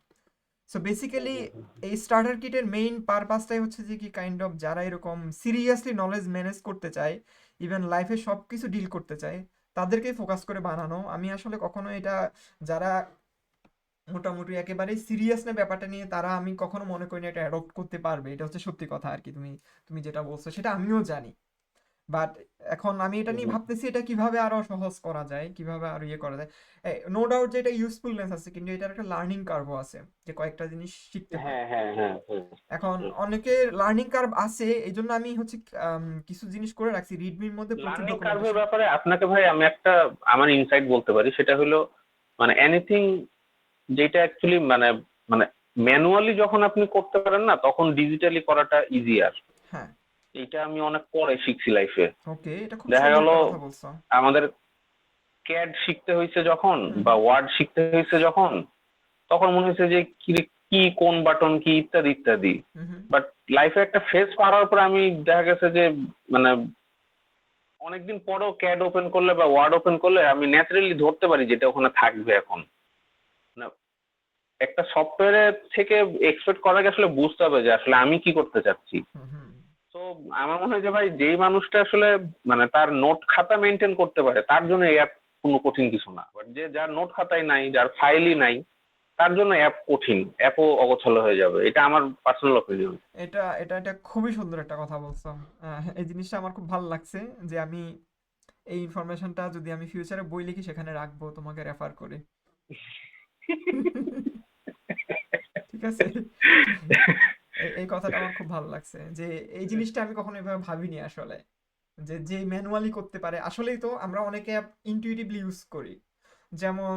সো হুম বেসিক্যালি হুম হুম। এই স্টার্টার কিটের মেইন পারপাসটাই হচ্ছে যে কি কাইন্ড অফ যারা এরকম সিরিয়াসলি নলেজ ম্যানেজ করতে চায়, ইভেন লাইফে সব কিছু ডিল করতে চায়, তাদেরকেই ফোকাস করে বানানো। আমি আসলে কখনো এটা যারা মোটামুটি একেবারেই সিরিয়াস না ব্যাপারটা নিয়ে, তারা আমি কখনো মনে করি না এটা অ্যাডপ্ট করতে পারবে। এটা হচ্ছে সত্যি কথা আর কি, তুমি তুমি যেটা বলছো সেটা আমিও জানি। বাট এখন আমি এটা হুম নিয়ে হুম। ভাবতেছি এটা কিভাবে আরো সহজ করা যায়, কিভাবে আরো ইয়ে করা যায়। নো ডাউট যে এটা ইউজফুলনেস আছে, কিন্তু এটার একটা লার্নিং কার্ভও আছে, যে কয়েকটা জিনিস শিখতে হয়। হ্যাঁ হ্যাঁ হ্যাঁ হ্যাঁ। এখন হুম। অনেকের লার্নিং কার্ভ আছে, এই জন্য আমি হচ্ছে কিছু জিনিস করে রাখছি রিডমির মধ্যে, প্রচুর লার্নিং কার্ভের ডকুমেন্টেশন। ব্যাপারে আপনাকে ভাই আমি একটা আমার ইনসাইট বলতে পারি, সেটা হলো মানে এনিথিং যেটা অ্যাকচুয়ালি মানে মানে ম্যানুয়ালি যখন আপনি করতে পারেন না, তখন ডিজিটালি করাটা ইজিয়ার। হ্যাঁ, এটা আমি অনেক পরে শিখছি লাইফে। ওকে, এটা খুব দেখা সুন্দর গেল একটা কথা বলছো। আমাদের ক্যাড শিখতে হয়েছে যখন হুম বা হুম ওয়ার্ড শিখতে হয়েছে যখন, তখন মনে হয়েছে যে কি কি কোন বাটন কি ইত্যাদি ইত্যাদি। হুম হুম। বাট লাইফে একটা ফেজ পার হওয়ার পর আমি দেখা গেছে যে মানে অনেকদিন পরেও ক্যাড ওপেন করলে বা ওয়ার্ড ওপেন করলে আমি ন্যাচারালি ধরতে পারি যেটা ওখানে থাকবে এখন। না, একটা সফটওয়্যারের থেকে এক্সপেক্ট করাকে আসলে বুঝতে হবে যে আসলে আমি কি করতে চাচ্ছি। হুম হুম। তো আমার মনে হয় যে ভাই যেই মানুষটা আসলে মানে তার নোট খাতা মেনটেন করতে পারে তার জন্য এই অ্যাপ কোনো কঠিন কিছু না, বাট যে যার নোট খাতাই নাই, যার ফাইলই নাই, তার জন্য অ্যাপ কঠিন, অ্যাপও অগোছালো হয়ে যাবে। এটা আমার পার্সোনাল অপিনিয়ন। এটা খুবই সুন্দর একটা কথা বলছো। এই জিনিসটা আমার খুব ভালো লাগছে যে আমি এই ইনফরমেশনটা যদি আমি ফিউচারে বই লিখি সেখানে রাখবো তোমাকে রেফার করে। ঠিক আছে? এই কথাটা আমার খুব ভালো লাগছে যে এই জিনিসটা আমি কখনো এভাবে ভাবিনি আসলে, যে যে ম্যানুয়ালি করতে পারে। আসলেই তো আমরা অনেকে ইনটুইটিভলি ইউজ করি, যেমন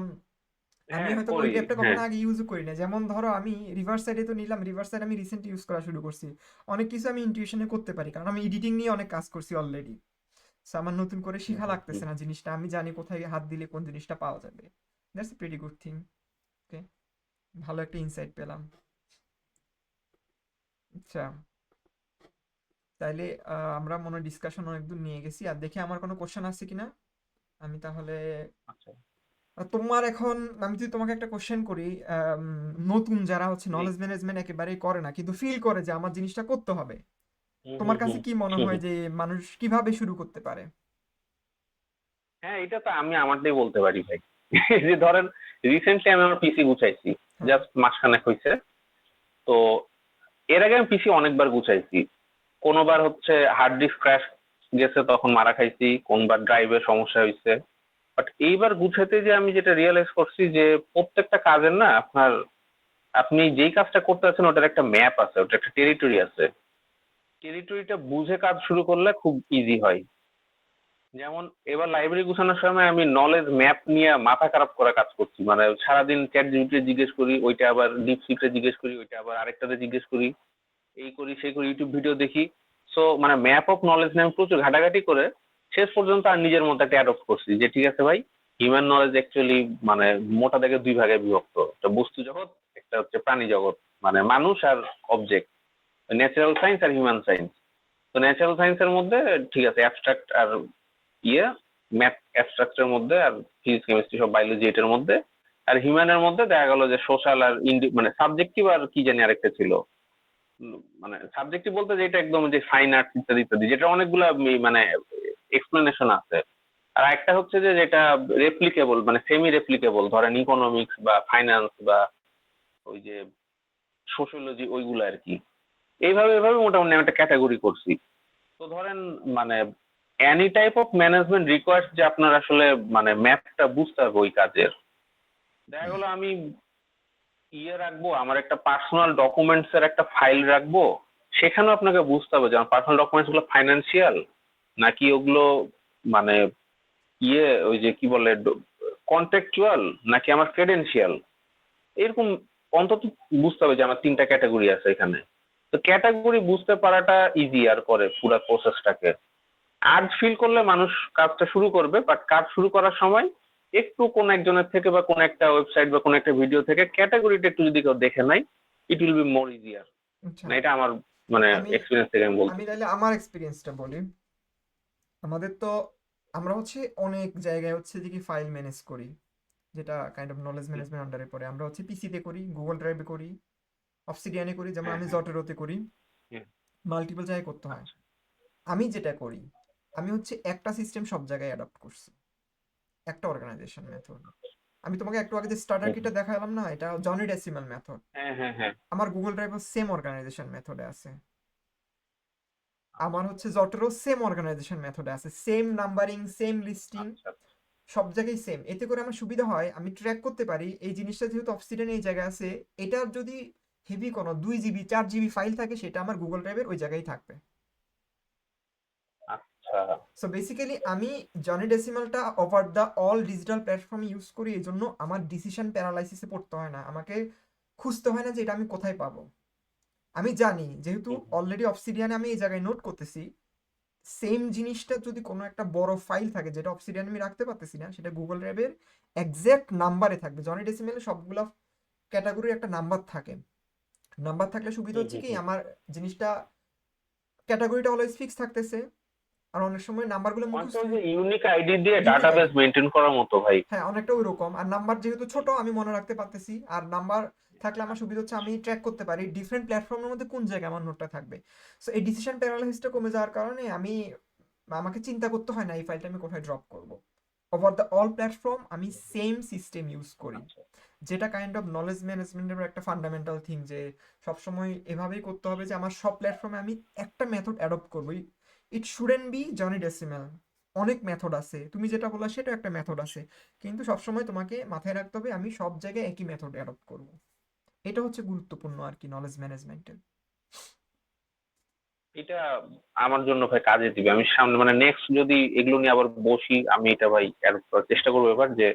আমি হ্যাঁ হয়তো ওই করি, অ্যাপটা হ্যাঁ। কখনো আগে ইউজও করি না। যেমন ধরো আমি রিভার্সাইডে তো নিলাম, রিভার্সাইড আমি রিসেন্ট ইউজ করা শুরু করছি। অনেক কিছু আমি ইনটিউশনে করতে পারি, কারণ আমি এডিটিং নিয়ে অনেক কাজ করছি অলরেডি। সো আমার নতুন করে হুম, শেখা হুম, লাগতেছে হুম। না জিনিসটা, আমি জানি কোথায় হাত দিলে কোন জিনিসটা পাওয়া যাবে। That's a pretty good thing. Okay, ভালো একটা ইনসাইট পেলাম। আচ্ছা, তাইলে আমরা মনে হয় ডিসকাশন অনেক দূর নিয়ে গেছি, আর দেখি আমার কোনো কোশ্চেন আছে কিনা। আমি তাহলে আচ্ছা। তোমার এখন, আমি যদি তোমাকে একটা কোশ্চেন করি, নতুন যারা হচ্ছে জি। নলেজ ম্যানেজমেন্ট একেবারেই করে না কিন্তু ফিল করে যে আমার জিনিসটা করতে হবে, হুম, তোমার হুম, কাছে হুম, কি মনে হুম, হয় হুম। যে মানুষ কিভাবে শুরু করতে পারে? হ্যাঁ, এটা তো আমি আমারটাই বলতে পারি ভাই। এই যে ধরেন রিসেন্টলি আমি আমার পিসি গুছাইছি, হ্যাঁ। জাস্ট মাসখানেক হয়েছে। তো এর আগে আমি পিসি অনেকবার গুছাইছি। কোনোবার হচ্ছে হার্ড ডিস্ক ক্র্যাশ গেছে, তখন মারা খাইছি। কোনবার ড্রাইভের সমস্যা হয়েছে। বাট এইবার গুছাতে যে আমি যেটা রিয়েলাইজ করছি যে প্রত্যেকটা কাজের না আপনার, আপনি যেই কাজটা করতে যাচ্ছেন ওটার একটা ম্যাপ আছে, ওটার একটা টেরিটরি আছে। টেরিটরিটা বুঝে কাজ শুরু করলে খুব ইজি হয়। যেমন এবার লাইব্রেরি গুছানোর সময় আমি নলেজ ম্যাপ নিয়ে মাথা খারাপ করা কাজ করছি, মানে সারাদিন চ্যাট জিপিটি জিজ্ঞেস করি, ওইটা আবার ডিপসিকে জিজ্ঞেস করি, ওইটা আবার আরেকটাতে জিজ্ঞেস করি, এই করি সেই করি, ইউটিউব ভিডিও দেখি। সো মানে ম্যাপ অফ নলেজ নিয়ে আমি প্রচুর ঘাটাঘাটি করে শেষ পর্যন্ত আর নিজের মধ্যে একটা অ্যাডপ্ট করছি যে ঠিক আছে ভাই, হিউম্যান নলেজ অ্যাকচুয়ালি মানে মোটা থেকে দুই ভাগে বিভক্ত, একটা বস্তু জগৎ, একটা হচ্ছে প্রাণী জগৎ, মানে মানুষ আর অবজেক্ট, ন্যাচারাল সায়েন্স আর হিউম্যান সায়েন্স। তো ন্যাচারাল সায়েন্সের মধ্যে ঠিক আছে অ্যাবস্ট্রাক্ট আর ইয়ে, ম্যাথ অ্যাবস্ট্রাক্টের মধ্যে, আর ফিজিক্স কেমিস্ট্রি সব বায়োলজি এটার মধ্যে। আর হিউম্যানের মধ্যে দেখা গেল যে সোশ্যাল আর মানে সাবজেক্টিভ আর কি জানি আরেকটা ছিল। মানে সাবজেক্টিভ বলতে যেটা একদম যে ফাইন আর্টস ইত্যাদি ইত্যাদি, যেটা অনেকগুলা মানে এক্সপ্লেনেশন আছে। আর একটা হচ্ছে যে যেটা রেপ্লিকেবল, মানে সেমি রেপ্লিকেবল, ধরেন ইকোনমিক্স বা ফাইন্যান্স বা ওই যে সোশিওলজি ওইগুলো আর কি। এইভাবে এভাবে মোটামুটি আমি একটা ক্যাটাগরি করছি। তো ধরেন মানে any type of management requires যে আপনার আসলে মানে ম্যাপটা বুঝতে হবে ওই কাজের। দেখা গেলো আমি ইয়ে রাখবো, আমার একটা পার্সোনাল ডকুমেন্টস এর একটা ফাইল রাখবো, সেখানেও আপনাকে বুঝতে হবে যে আমার পার্সোনাল ডকুমেন্টস গুলো ফাইন্যান্সিয়াল নাকি ওগুলো মানে ইয়ে ওই যে কি বলে কন্ট্রাকচুয়াল নাকি আমার ক্রেডেনশিয়াল, এরকম অন্তত বুঝতে হবে যে আমার তিনটা ক্যাটাগরি আছে এখানে। তো ক্যাটাগরি বুঝতে পারাটা ইজি আর করে পুরো প্রসেসটাকে। আর্জ ফিল করলে মানুষ কাজটা শুরু করবে, বাট কাজ শুরু করার সময় একটু কোন একজনের থেকে বা কোন একটা ওয়েবসাইট বা কোন একটা ভিডিও থেকে ক্যাটাগরিটা একটু যদি কেউ দেখে নেয়, it will be more easier. আচ্ছা, মানে এটা আমার মানে আমি এক্সপিরিয়েন্স থেকে আমি আমি বলতেছি। তাহলে আমার এক্সপিরিয়েন্সটা বলি। আমাদের তো, আমরা হচ্ছে অনেক জায়গায় হচ্ছে যে কি ফাইল ম্যানেজ করি, যেটা kind of knowledge hmm, management আন্ডারে পড়ে। আমরা হচ্ছে পিসিতে করি, গুগল ড্রাইভে করি, অবসিডিয়ানে করি, যেমন হ্যাঁ, আমি হ্যাঁ, জটেরোতে করি, হুম, মাল্টিপল জায়গায় করতে হয়। আচ্ছা, আমি যেটা করি, আমি হচ্ছে একটা সিস্টেম সব জায়গায় অ্যাডাপ্ট করছি, একটা অর্গানাইজেশন মেথড। আমি তোমাকে একটু আগে যে স্টার্টার হুম, কিটটা হুম, দেখালাম না, এটা জনি ডেসিমাল মেথড। হ্যাঁ, হ্যাঁ, হ্যাঁ, আমার গুগল ড্রাইভও সেম অর্গানাইজেশন মেথডে আছে, আমার আচ্ছা, হচ্ছে জটেরও সেম অর্গানাইজেশন মেথডে আছে, সেম নাম্বারিং, সেম লিস্টিং, আচ্ছা, সব জায়গায় সেম। এতে করে আমার সুবিধা হয়, আমি ট্র্যাক করতে পারি এই জিনিসটা যেহেতু অফসিডেন এই জায়গায় আছে, এটার যদি হেভি কোনো 2 জিবি 4 জিবি ফাইল থাকে সেটা আমার গুগল ড্রাইভের ওই জায়গায় থাকবে। আচ্ছা। সো বেসিক্যালি আমি জনি ডেসিমালটা over the all digital platform use করি, এই জন্য আমার ডিসিশন প্যারালাইসিসে পড়তে হয় না, আমাকে খুঁজতে হয় না যে এটা আমি কোথায় পাবো। আমি জানি যেহেতু হুম, হুম, অলরেডি অবসিডিয়ানে আমি এই জায়গায় নোট করতেছি, সেম জিনিসটা যদি কোনো একটা বড় ফাইল থাকে যেটা অবসিডিয়ান আমি রাখতে পারতেছি না, সেটা গুগল ড্রাইভের এক্সাক্ট নাম্বারে থাকবে। জনি ডেসিমেলে সবগুলো ক্যাটাগরির একটা নাম্বার থাকে, নাম্বার থাকলে সুবিধা হুম, হচ্ছে হুম, কি হুম। আমার জিনিসটা, ক্যাটাগরিটা অলওয়েজ ফিক্স থাকতেছে। আর অনেক সময় নাম্বারগুলো অনেকটা মুখস্থ, ওই যে ইউনিক আইডি দিয়ে ইউনিক ডাটাবেস আইডি, মেনটেন করার মতো ভাই। হ্যাঁ অনেকটা ওইরকম। আর নাম্বার যেহেতু ছোট আমি মনে রাখতে পারতেছি, আর নাম্বার থাকলে আমার সুবিধা হচ্ছে আমি ট্র্যাক করতে পারি ডিফারেন্ট প্ল্যাটফর্মের মধ্যে কোন জায়গায় আমার নোটটা থাকবে। সো এই ডিসিশন প্যারালাইসিসটা কমে যাওয়ার কারণে আমি, আমাকে চিন্তা করতে হয় না এই ফাইলটা আমি কোথায় ড্রপ করব। ওভার দ্য অল প্ল্যাটফর্ম আমি সেম সিস্টেম ইউজ করি, আচ্ছা। যেটা কাইন্ড অফ নলেজ ম্যানেজমেন্টের একটা ফান্ডামেন্টাল থিং, যে সবসময় এভাবেই করতে হবে যে আমার সব প্ল্যাটফর্মে আমি একটা মেথড অ্যাডপ্ট করবো। ইট শুডেন্ট বি জনি ডেসিমাল, অনেক মেথড আছে, তুমি যেটা বললা সেটাও একটা মেথড আছে, কিন্তু সবসময় তোমাকে মাথায় রাখতে হবে আমি সব জায়গায় একই মেথড অ্যাডপ্ট করব। এটা হচ্ছে গুরুত্বপূর্ণ আর কি নলেজ ম্যানেজমেন্টের। এটা আমার জন্য ভাই কাজে দিবে। আমি সামনে মানে নেক্সট যদি এগুলো নিয়ে আবার বসি, আমি এটা ভাই adopt করার চেষ্টা করবো এবার, যে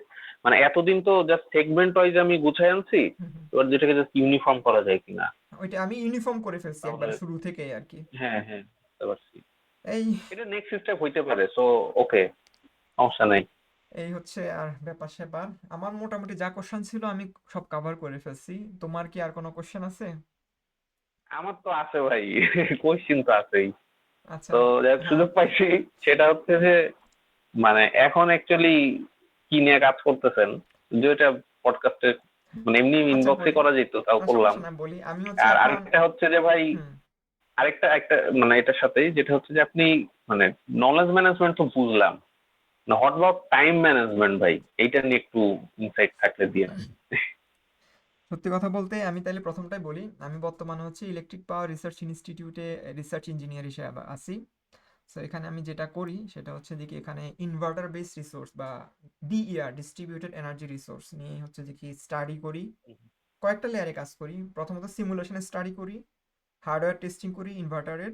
মানে এতদিন তো জাস্ট সেগমেন্ট ওয়াইজ আমি গুছাই আনছি, হুম, হুম। এবার যেটাকে জাস্ট ইউনিফর্ম করা যায় কিনা। ওইটা আমি ইউনিফর্ম করে ফেলছি একবার তাহলে শুরু থেকেই আর কি। হ্যাঁ হ্যাঁ, বুঝতে পারছি। এই এটা নেক্সট স্টেপ হইতে পারে, সো ওকে, সমস্যা নাই। এই হচ্ছে আর ব্যাপার স্যাপার। আমার মোটামুটি যা কোশ্চেন ছিল আমি সব কভার করে ফেলছি। তোমার কি আর কোনো কোশ্চেন আছে? আমার তো আছে ভাই, কোশ্চিন তো আছেই। আচ্ছা। তো যাক হ্যাঁ। সুযোগ পাইছি, সেটা হচ্ছে যে মানে এখন অ্যাকচুয়ালি কি নিয়ে কাজ করতেছেন, যে এটা পডকাস্টে মানে এমনি আচ্ছা ইনবক্সে বলি, করা যেত, তাও না করলাম। সমস্যা না, বলি আমি হচ্ছে আর এখন। আরেকটা হচ্ছে যে ভাই, হুম। আরেকটা একটা মানে এটার সাথেই যেটা হচ্ছে যে আপনি মানে নলেজ ম্যানেজমেন্ট তো বুঝলাম না, হোয়াট অ্যাবাউট টাইম ম্যানেজমেন্ট ভাই, এইটা নিয়ে একটু ইনসাইট থাকলে দিয়ে। সত্যি কথা বলতে আমি তাহলে প্রথমটাই বলি, আমি বর্তমানে হচ্ছে ইলেকট্রিক পাওয়ার রিসার্চ ইনস্টিটিউটে রিসার্চ ইঞ্জিনিয়ার হিসেবে আছি। সো এখানে আমি যেটা করি সেটা হচ্ছে যে কি এখানে ইনভার্টার বেস রিসোর্স বা ডিইআর ডিস্ট্রিবিউটেড এনার্জি রিসোর্স নিয়ে হচ্ছে যে কি স্টাডি করি। কয়েকটা লেয়ারে কাজ করি। প্রথমত সিমুলেশনে স্টাডি করি, হার্ডওয়্যার টেস্টিং করি ইনভার্টারের,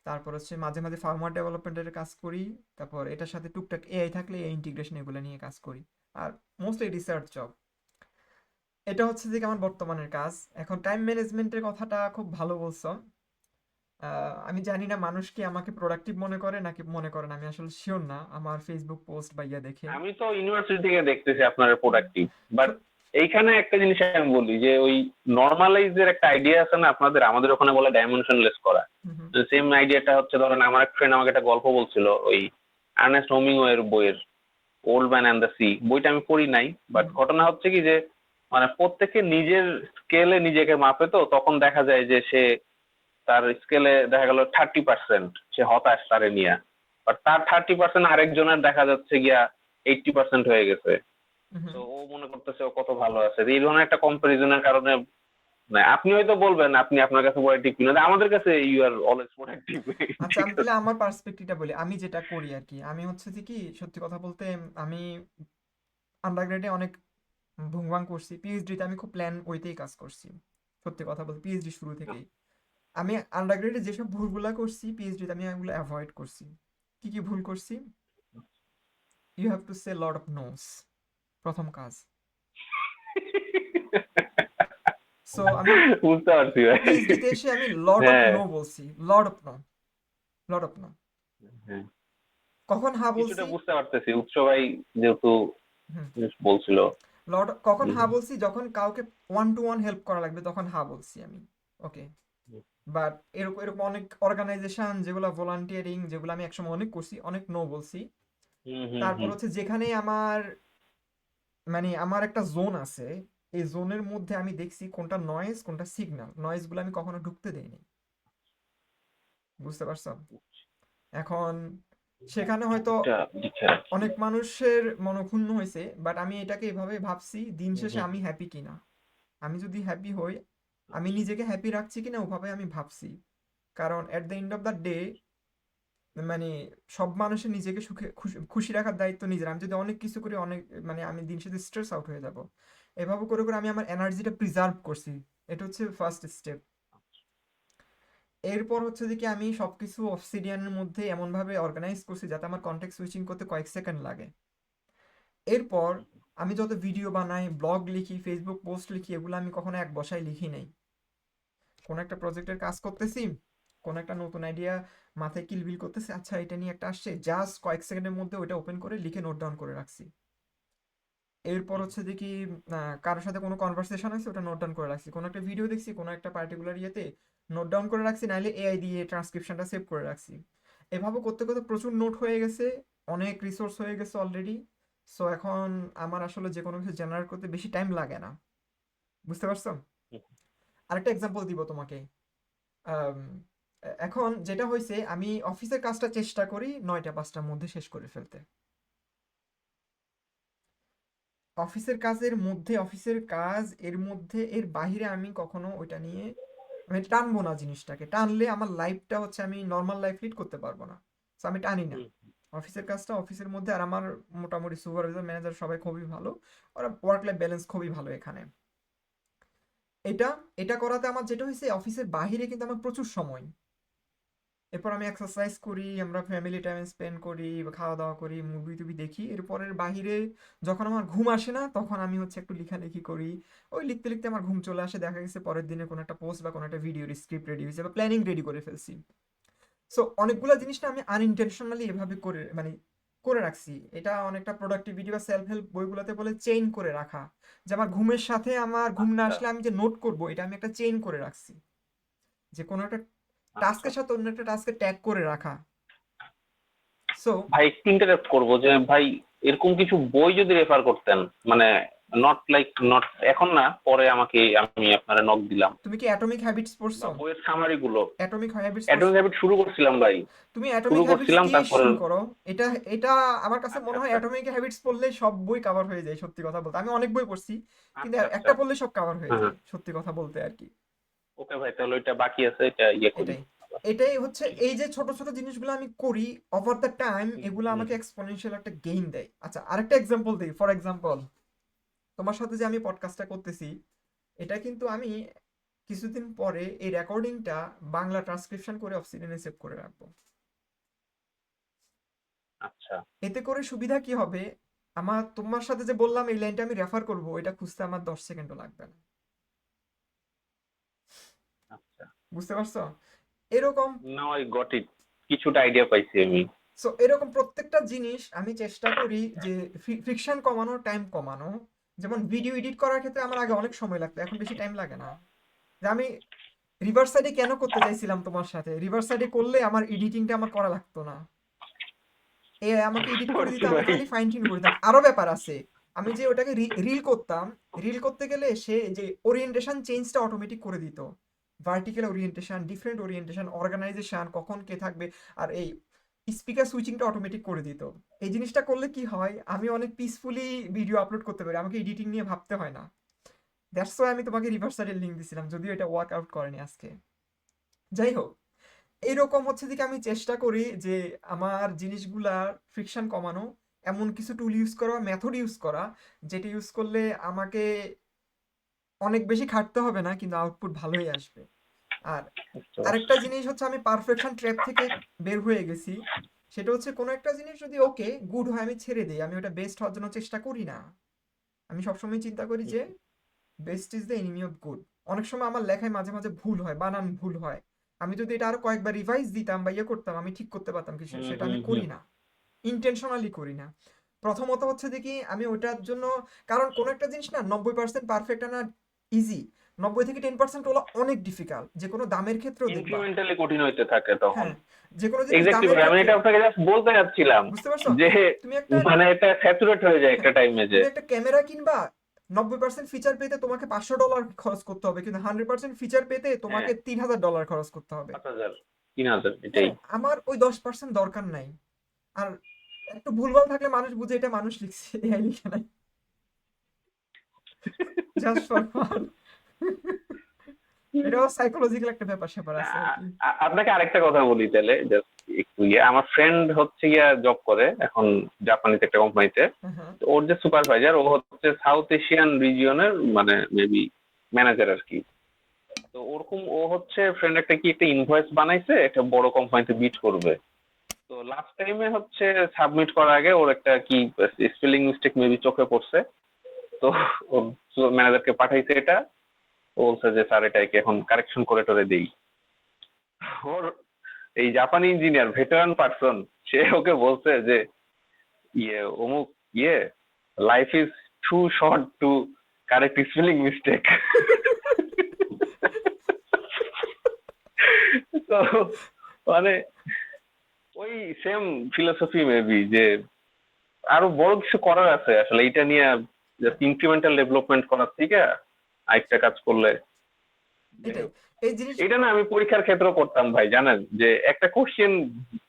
তারপর হচ্ছে মাঝে মাঝে ফার্মওয়্যার ডেভেলপমেন্টের কাজ করি, তারপর এটার সাথে টুকটাক এআই থাকলে এআই ইন্টিগ্রেশন এগুলো নিয়ে কাজ করি। আর মোস্টলি রিসার্চ জব। এটা হচ্ছে যে কি আমার বর্তমানের কাজ। এখন টাইম ম্যানেজমেন্টের কথাটা খুব ভালো বলছো। আমি জানি না মানুষ কি আমাকে প্রোডাক্টিভ মনে করে নাকি মনে করে না, আমি আসলে শিওর না আমার ফেসবুক পোস্ট বা ইয়া দেখে। আমি তো ইউনিভার্সিটি থেকে দেখতেছি আপনার প্রোডাক্টিভ, বাট সত- এইখানে একটা জিনিস আমি বলি যে ওই নর্মালাইজের একটা আইডিয়া আছে না আপনাদের, আমাদের ওখানে বলে ডাইমেনশনলেস করা। হুম, হুম, সেম আইডিয়াটা হচ্ছে, ধরেন আমার এক ফ্রেন্ড আমাকে একটা গল্প বলছিল, ওই আর্নেস্ট হোমিংওয়ের বইয়ের old man and the sea, বইটা আমি পড়ি নাই, বাট হুম, ঘটনা হচ্ছে কি যে মানে প্রত্যেকে নিজের স্কেলে নিজেকে মাপে, তো তখন দেখা যায় যে সে তার স্কেলে দেখা গেল 30% সে হতাশ তারে নিয়ে, বাট তার 30% আরেকজনের দেখা যাচ্ছে গিয়া 80% হয়ে গেছে। হুম, হুম। তো ও মনে করতেছে ও কত ভালো আছে, এই ধরনের একটা কম্পারিজনের কারণে মানে আপনি হয়তো বলবেন আপনি আপনার কাছে প্রোডাক্টিভ কিনা, আমাদের কাছে ইউ আর অলওয়েজ প্রোডাক্টিভ। আচ্ছা ঠিক আমি আছে। তাহলে আমার পার্সপেক্টিভটা বলি, আমি যেটা করি আর কি। আমি হচ্ছে যে কি সত্যি কথা বলতে আমি আন্ডারগ্রেডে অনেক ভুংভাং করছি, পিএইচডিতে আমি খুব প্ল্যান ওইতেই কাজ করছি। সত্যি কথা বলতে পিএইচডি শুরু থেকেই আমি আন্ডারগ্রেডে যেসব ভুলগুলা করছি পিএইচডিতে আমি এগুলো অ্যাভয়েড করছি। কি কি ভুল করছি? You have to say lot of nos, প্রথম কাজ। সো আমি বুঝতে পারছি ভাই। পিএইচডিতে এসে আমি লট অফ হ্যাঁ নো বলছি, lot of no, lot of no. হ্যাঁ, কখন হ্যাঁ কিছুটা বলছি? বুঝতে পারতেছি, উৎস ভাই যেহেতু হুম। বলছিল। লট কখন হুম, হ্যাঁ বলছি? যখন কাউকে ওয়ান টু ওয়ান হেল্প করা লাগবে তখন হ্যাঁ বলছি আমি। ওকে। বাট এরকম এরকম অনেক অর্গানাইজেশন যেগুলো ভলান্টিয়ারিং, যেগুলো আমি একসময় অনেক করছি, অনেক নো বলছি। হুম, হুম, তারপর হুম, হচ্ছে যেখানে আমার মানে আমার একটা জোন আছে, এই জোনের মধ্যে আমি দেখছি কোনটা নয়েজ কোনটা সিগন্যাল, নয়েজগুলো আমি কখনো ঢুকতে দেইনি। বুঝতে পারছো? এখন সেখানে হয়তো এটা লিখে রাখি। অনেক মানুষের মনক্ষুণ্ণ হয়েছে, বাট আমি এটাকে এভাবে ভাবছি দিন হুম, শেষে হুম, আমি হ্যাপি কিনা। আমি যদি হ্যাপি হই, আমি নিজেকে হ্যাপি রাখছি কিনা ওভাবে আমি ভাবছি। কারণ at the end of the day মানে সব মানুষের নিজেকে সুখে খুশি খুশি রাখার দায়িত্ব নিজের। আমি যদি অনেক কিছু করি অনেক মানে আমি দিন শেষে স্ট্রেস আউট হয়ে যাব। এভাবে করে করে আমি আমার এনার্জিটা প্রিজার্ভ করছি। এটা হচ্ছে ফার্স্ট স্টেপ। এরপর হচ্ছে যে কি আমি সবকিছু অবসিডিয়ানের মধ্যে এমনভাবে অর্গানাইজ করছি যাতে আমার কন্টেক্সট সুইচিং করতে কয়েক সেকেন্ড লাগে। এরপর আমি যত ভিডিও বানাই, ব্লগ লিখি, ফেসবুক পোস্ট লিখি, এগুলো আমি কখনো এক বসায় লিখি নাই। কোনো একটা প্রজেক্টের কাজ করতেছি, কোনো একটা নতুন আইডিয়া মাথায় কিলবিল করতেছি, আচ্ছা এটা নিয়ে একটা আসছে, জাস্ট কয়েক সেকেন্ডের মধ্যে ওটা ওপেন করে লিখে নোট ডাউন করে রাখছি। এরপর হচ্ছে যে কি কারোর সাথে কোনো কনভারসেশন হয়েছে ওটা নোট ডাউন করে রাখছি, কোনো একটা ভিডিও দেখছি কোনো একটা পার্টিকুলার ইয়েতে নোট ডাউন করে রাখছি, নাহলে এআই দিয়ে ট্রান্সক্রিপশনটা সেভ করে রাখছি। এভাবে করতে করতে প্রচুর নোট হয়ে গেছে, অনেক রিসোর্স হয়ে গেছে অলরেডি। সো এখন আমার আসলে যে কোনো কিছু জেনারেট করতে বেশি টাইম লাগে না। বুঝতে পারছো? আরেকটা এক্সাম্পল দিব তোমাকে। আম, এখন যেটা হয়েছে আমি অফিসের কাজটা চেষ্টা করি 9টা 5টার মধ্যে শেষ করে ফেলতে। অফিসের কাজের মধ্যে অফিসের কাজ, এর মধ্যে এর বাইরে আমি কখনো ওইটা নিয়ে আমি টানবো না জিনিসটাকে। টানলে আমার লাইফটা হচ্ছে আমি নর্মাল লাইফ লিড করতে পারবো না। তো আমি টানি না। হুম, অফিসের কাজটা অফিসের মধ্যে। আর আমার মোটামুটি সুপারভাইজার ম্যানেজার সবাই খুবই ভালো, ওরা ওয়ার্ক লাইফ ব্যালেন্স খুবই ভালো এখানে। এটা এটা করাতে আমার যেটা হয়েছে অফিসের বাইরে কিন্তু আমার প্রচুর সময়, এরপর আমি এক্সারসাইজ করি, আমরা ফ্যামিলি টাইম স্পেন্ড করি, খাওয়া দাওয়া করি, মুভি টুভি দেখি। এরপরের বাহিরে যখন আমার ঘুম আসে না তখন আমি হচ্ছে একটু লেখালেখি করি। ওই লিখতে লিখতে আমার ঘুম চলে আসে, দেখা গেছে পরের দিনে কোনো একটা পোস্ট বা কোনো একটা ভিডিওর স্ক্রিপ্ট রেডি হয়েছে বা প্ল্যানিং রেডি করে ফেলছি। সো অনেকগুলো জিনিস না আমি আনইনটেনশনালি এভাবে করে মানে করে রাখছি। এটা অনেকটা প্রোডাক্টিভিটি বা সেলফ হেল্প বইগুলোতে বলে চেইন করে রাখা, যে আমার ঘুমের সাথে আমার ঘুম না আচ্ছা আসলে আমি যে নোট করব এটা আমি একটা চেইন করে রাখছি, যে কোনো একটা আচ্ছা টাস্কের সাথে অন্য একটা টাস্কে ট্যাগ করে রাখা। সো ভাই, একটু ইন্টারাপ্ট করবো যে ভাই, এরকম কিছু বই যদি রেফার করতেন, মানে নট এখন না, পরে আমাকে, আমি আপনারা নক দিলাম, তুমি কি অ্যাটমিক হ্যাবিটস বা পড়ছো? বইয়ের সামারি গুলো। অ্যাটমিক হ্যাবিটস অ্যাটমিক পড়ছো? হ্যাবিট শুরু করছিলাম ভাই, তুমি শুরু অ্যাটমিক হ্যাবিটস করছিলাম, দিয়ে তারপর শুরু করো। এটা এটা আমার কাছে আচ্ছা মনে হয় আচ্ছা অ্যাটমিক হ্যাবিটস পড়লে সব বই কভার হয়ে যায়, সত্যি কথা বলতে। আমি অনেক বই পড়ছি, কিন্তু আচ্ছা আচ্ছা। একটা পড়লে সব কভার হয়ে হ্যাঁ, যায়, সত্যি কথা বলতে আর কি। ওকে ভাই, তাহলে ওইটা বাকি আছে, এটা ইয়ে করি। এটাই এটাই হচ্ছে, এই যে ছোট ছোট জিনিসগুলো আমি করি ওভার দ্য টাইম, এগুলো হুম, আমাকে এক্সপোনেনশিয়াল একটা গেইন দেয়। আচ্ছা, আরেকটা এক্সাম্পল দিই। ফর এক্সাম্পল, তোমার সাথে যে আমি পডকাস্টটা করতেছি, এটা কিন্তু আমি কিছুদিন পরে এই রেকর্ডিংটা বাংলা ট্রান্সক্রিপশন করে অফসিডিয়ানে সেভ করে রাখবো। আচ্ছা এতে করে সুবিধা কি হবে, আমার তোমার সাথে যে বললাম এই লাইনটা আমি রেফার করব, এটা খুঁজতে আমার 10 সেকেন্ডও লাগবে না। আচ্ছা। বুঝতে পারছো? এরকম। নাও আই গট ইট, কিছুটা আইডিয়া পাইছি আমি। সো এরকম প্রত্যেকটা জিনিস আমি চেষ্টা করি যে ফ্রিকশন কমানো, টাইম কমানো। যেমন ভিডিও এডিট করার ক্ষেত্রে আমার আগে অনেক সময় লাগতো, এখন বেশি টাইম লাগে না। যে আমি রিভার সাইডে কেন করতে চাইছিলাম তোমার সাথে, রিভার সাইডে করলে আমার এডিটিংটা আমার করা লাগতো না, এআই আমাকে এডিট করে দিত, বুঝছি আমি ভাই। খালি ফাইন টিউন করতাম। আরো ব্যাপার আছে, আমি যে ওটাকে রিল করতাম, রিল করতে গেলে সে যে ওরিয়েন্টেশন চেঞ্জটা অটোমেটিক করে দিত, vertical orientation, different orientation, organization, কখন কে থাকবে, আর এই স্পিকার সুইচিংটা অটোমেটিক করে দিত। এই জিনিসটা করলে কি হয়, আমি অনেক পিসফুলি ভিডিও আপলোড করতে পারি, আমাকে এডিটিং নিয়ে ভাবতে হয় না। দ্যাটস ওয়াই আমি তোমাকে রিভার্সাইডের লিঙ্ক দিছিলাম, যদিও এটা ওয়ার্ক আউট করেনি আজকে। যাই হোক, এইরকম হচ্ছে দিকে আমি চেষ্টা করি যে আমার জিনিসগুলার ফ্রিকশন কমানো, এমন কিছু টুল ইউজ করা, মেথড ইউজ করা, যেটা ইউজ করলে আমাকে অনেক বেশি খাটতে হবে না, কিন্তু আউটপুট ভালোই আসবে। আর বুঝতে আরেকটা পারছি। জিনিস হচ্ছে, আমি পারফেকশন ট্র্যাপ থেকে বের হয়ে গেছি। সেটা হচ্ছে কোনো একটা জিনিস যদি ওকে গুড হয় আমি ছেড়ে দিই, আমি ওটা বেস্ট হওয়ার জন্য চেষ্টা করি না। আমি সবসময় চিন্তা করি যে best is the enemy of good. অনেক সময় আমার লেখায় মাঝে মাঝে ভুল হয়, বানান ভুল হয়। আমি যদি এটা আরো কয়েকবার রিভাইজ দিতাম বা ইয়ে করতাম, আমি ঠিক করতে পারতাম কিছু, হুম সেটা হুম আমি হুম। করি না, ইন্টেনশনালি করি না। প্রথমত হচ্ছে দেখি আমি ওটার জন্য, কারণ কোনো একটা জিনিস না 90% পারফেক্ট আনা ইজি, 90 থেকে 10% হলো অনেক ডিফিকাল্ট, যে কোনো দামের ক্ষেত্রেও দেখবা। ইনক্রিমেন্টালি কঠিন হইতে থাকে তখন। হ্যাঁ, যে কোনো জিনিস এক্স্যাক্টলি দামের ভাই, আমি ক্ষেত্রে, এটা আপনাকে জাস্ট বলতে যাচ্ছিলাম বুঝতে পারছো? যে তুমি একটা, মানে এটা স্যাচুরেট হয়ে যায় হ্যাঁ, একটা টাইমে যে। তুমি একটা ক্যামেরা কিনবা, 90% ফিচার পেতে তোমাকে $500 খরচ করতে হবে, কিন্তু 100% ফিচার পেতে হ্যাঁ, তোমাকে $3000 খরচ করতে হবে। 5,000, 3,000, এটাই। হ্যাঁ, আমার ওই 10% দরকার নাই। আর একটু ভুলভাল থাকলে মানুষ বুঝে এটা মানুষ লিখছে, এআই লিখে নাই, জাস্ট ফর ফান। এটাও সাইকোলজিক্যাল একটা ব্যাপার স্যাপার আছে আর কি। আপনাকে আরেকটা কথা বলি তাহলে, জাস্ট একটু ইয়ে, আমার ফ্রেন্ড হচ্ছে গিয়া জব করে এখন জাপানিতে একটা কোম্পানিতে। হ্যাঁ, হ্যাঁ, ওর যে সুপারভাইজার, ও হচ্ছে সাউথ এশিয়ান রিজিয়নের, মানে মেবি ম্যানেজার আর কি। তো ওরকম ও হচ্ছে ফ্রেন্ড একটা কি একটা ইনভয়েস বানাইছে, একটা বড় কোম্পানিতে বিট করবে। তো লাস্ট টাইমে হচ্ছে সাবমিট করার আগে ওর একটা কি স্পেলিং মিস্টেক মেবি চোখে পড়ছে। তো ও ম্যানেজারকে পাঠাইছে এটা। ও বলছে যে স্যার এটা কি এখন কারেকশন করে টরে দেই। ওর এই জাপানি ইঞ্জিনিয়ার ভেটেরান পার্সন, সে ওকে বলছে যে ইয়ে অমুক ইয়ে, life is too short to correct spelling mistake. তো মানে ওই সেম ফিলোসফি মেবি যে আরো বড় কিছু করার আছে আসলে এটা নিয়ে, হ্যাঁ, জাস্ট ইনক্রিমেন্টাল ডেভেলপমেন্ট করার থেকে আরেকটা কাজ করলে। যাই এটাই হোক, এই জিনিস। এটা না আমি পরীক্ষার ক্ষেত্রে করতাম ভাই, জানেন যে একটা কোশ্চেন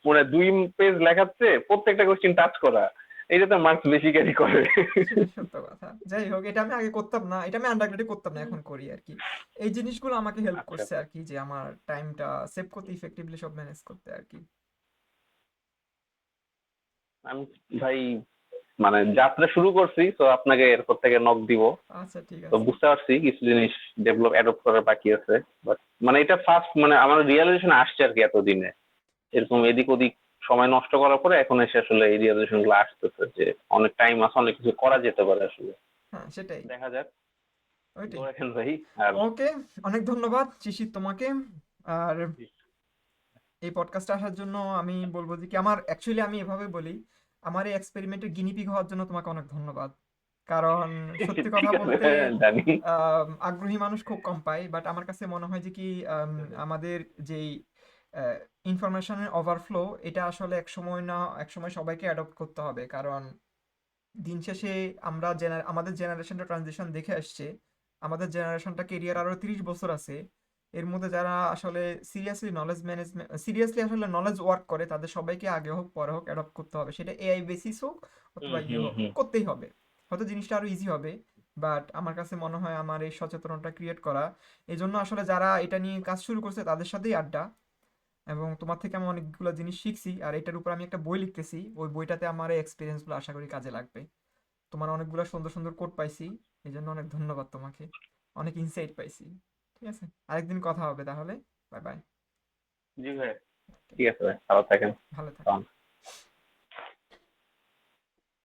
মানে 2 পেজ লেখাচ্ছে, প্রত্যেকটা কোশ্চেন টাচ করা, এইটাতে মার্কস বেশি ক্যারি করে। সেটা সত্য কথা। যাই হোক, এটা আমি আগে করতাম না, এটা আমি আন্ডারগ্রেডে করতাম না, এখন করি আর কি। এই জিনিসগুলো আমাকে হেল্প আচ্ছা, করছে আর কি, যে আমার টাইমটা সেভ করতে, ইফেক্টিভলি সব ম্যানেজ করতে আর কি। আমি ভাই মানে যাত্রা শুরু করছি, তো আপনাকে এরপর থেকে নক দিব। আচ্ছা, ঠিক তো আছে। বুঝতে পারছি কিছু জিনিস অ্যাডপ্ট করার বাকি আছে, বাট মানে এটা ফার্স্ট মানে আমার রিয়েলাইজেশন আসছে আর কি এতদিনে। এরকম এদিক ওদিক সময় নষ্ট করার পরে এখন এসে আসলে এই রিয়েলাইজেশন গুলো আসতেছে যে অনেক টাইম আছে, অনেক কিছু করা যেতে পারে আসলে। হ্যাঁ, সেটাই। দেখা যাক। ওইটাই। দোয়া রাখেন ভাই। আর ওকে, অনেক ধন্যবাদ শিশির তোমাকে। আর এই পডকাস্টে আসার জন্য আমি বলবো যে কি আমার অ্যাকচুয়ালি আমি এভাবে বলি, আমার এই এক্সপেরিমেন্টের গিনিপিগ হওয়ার জন্য তোমাকে অনেক ধন্যবাদ। কারণ সত্যি কথা ঠিক আছে, বলতে জানি। আগ্রহী মানুষ খুব কম পাই, বাট আমার কাছে মনে হয় যে কি আমাদের যেই ইনফরমেশনের ওভারফ্লো, এটা আসলে একসময় না একসময় সবাইকে অ্যাডপ্ট করতে হবে। কারণ দিন শেষে আমরা আমাদের জেনারেশনটা ট্রানজিশন দেখে আসছে। আমাদের জেনারেশনটা কেরিয়ার আরো 30 বছর আছে। এর মধ্যে যারা আসলে সিরিয়াসলি আসলে নলেজ ওয়ার্ক করে, তাদের সবাইকে আগে হোক পরে হোক অ্যাডপ্ট করতে হবে। সেটা এআই বেসিস হোক হুম অথবা ইয়ে হুম হোক, হুম। করতেই হবে। হয়তো জিনিসটা আরো ইজি হবে, বাট আমার কাছে মনে হয় আমার এই সচেতনতা ক্রিয়েট করা, এই জন্য আসলে যারা এটা নিয়ে কাজ শুরু করছে তাদের সাথেই আড্ডা। এবং তোমার থেকে আমি অনেকগুলো জিনিস শিখছি, আর এটার উপর আমি একটা বই লিখতেছি। ওই বইটাতে আমার এই এক্সপিরিয়েন্সগুলো আশা করি কাজে লাগবে। তোমার অনেকগুলো সুন্দর সুন্দর কোড পাইছি, এই জন্য অনেক ধন্যবাদ তোমাকে। অনেক ইনসাইট পাইছি। ঠিক আছে, আরেকদিন কথা হবে তাহলে। Bye bye. জি ভাই, ঠিক আছে ভাই, ভালো থাকেন। ভালো থাকো।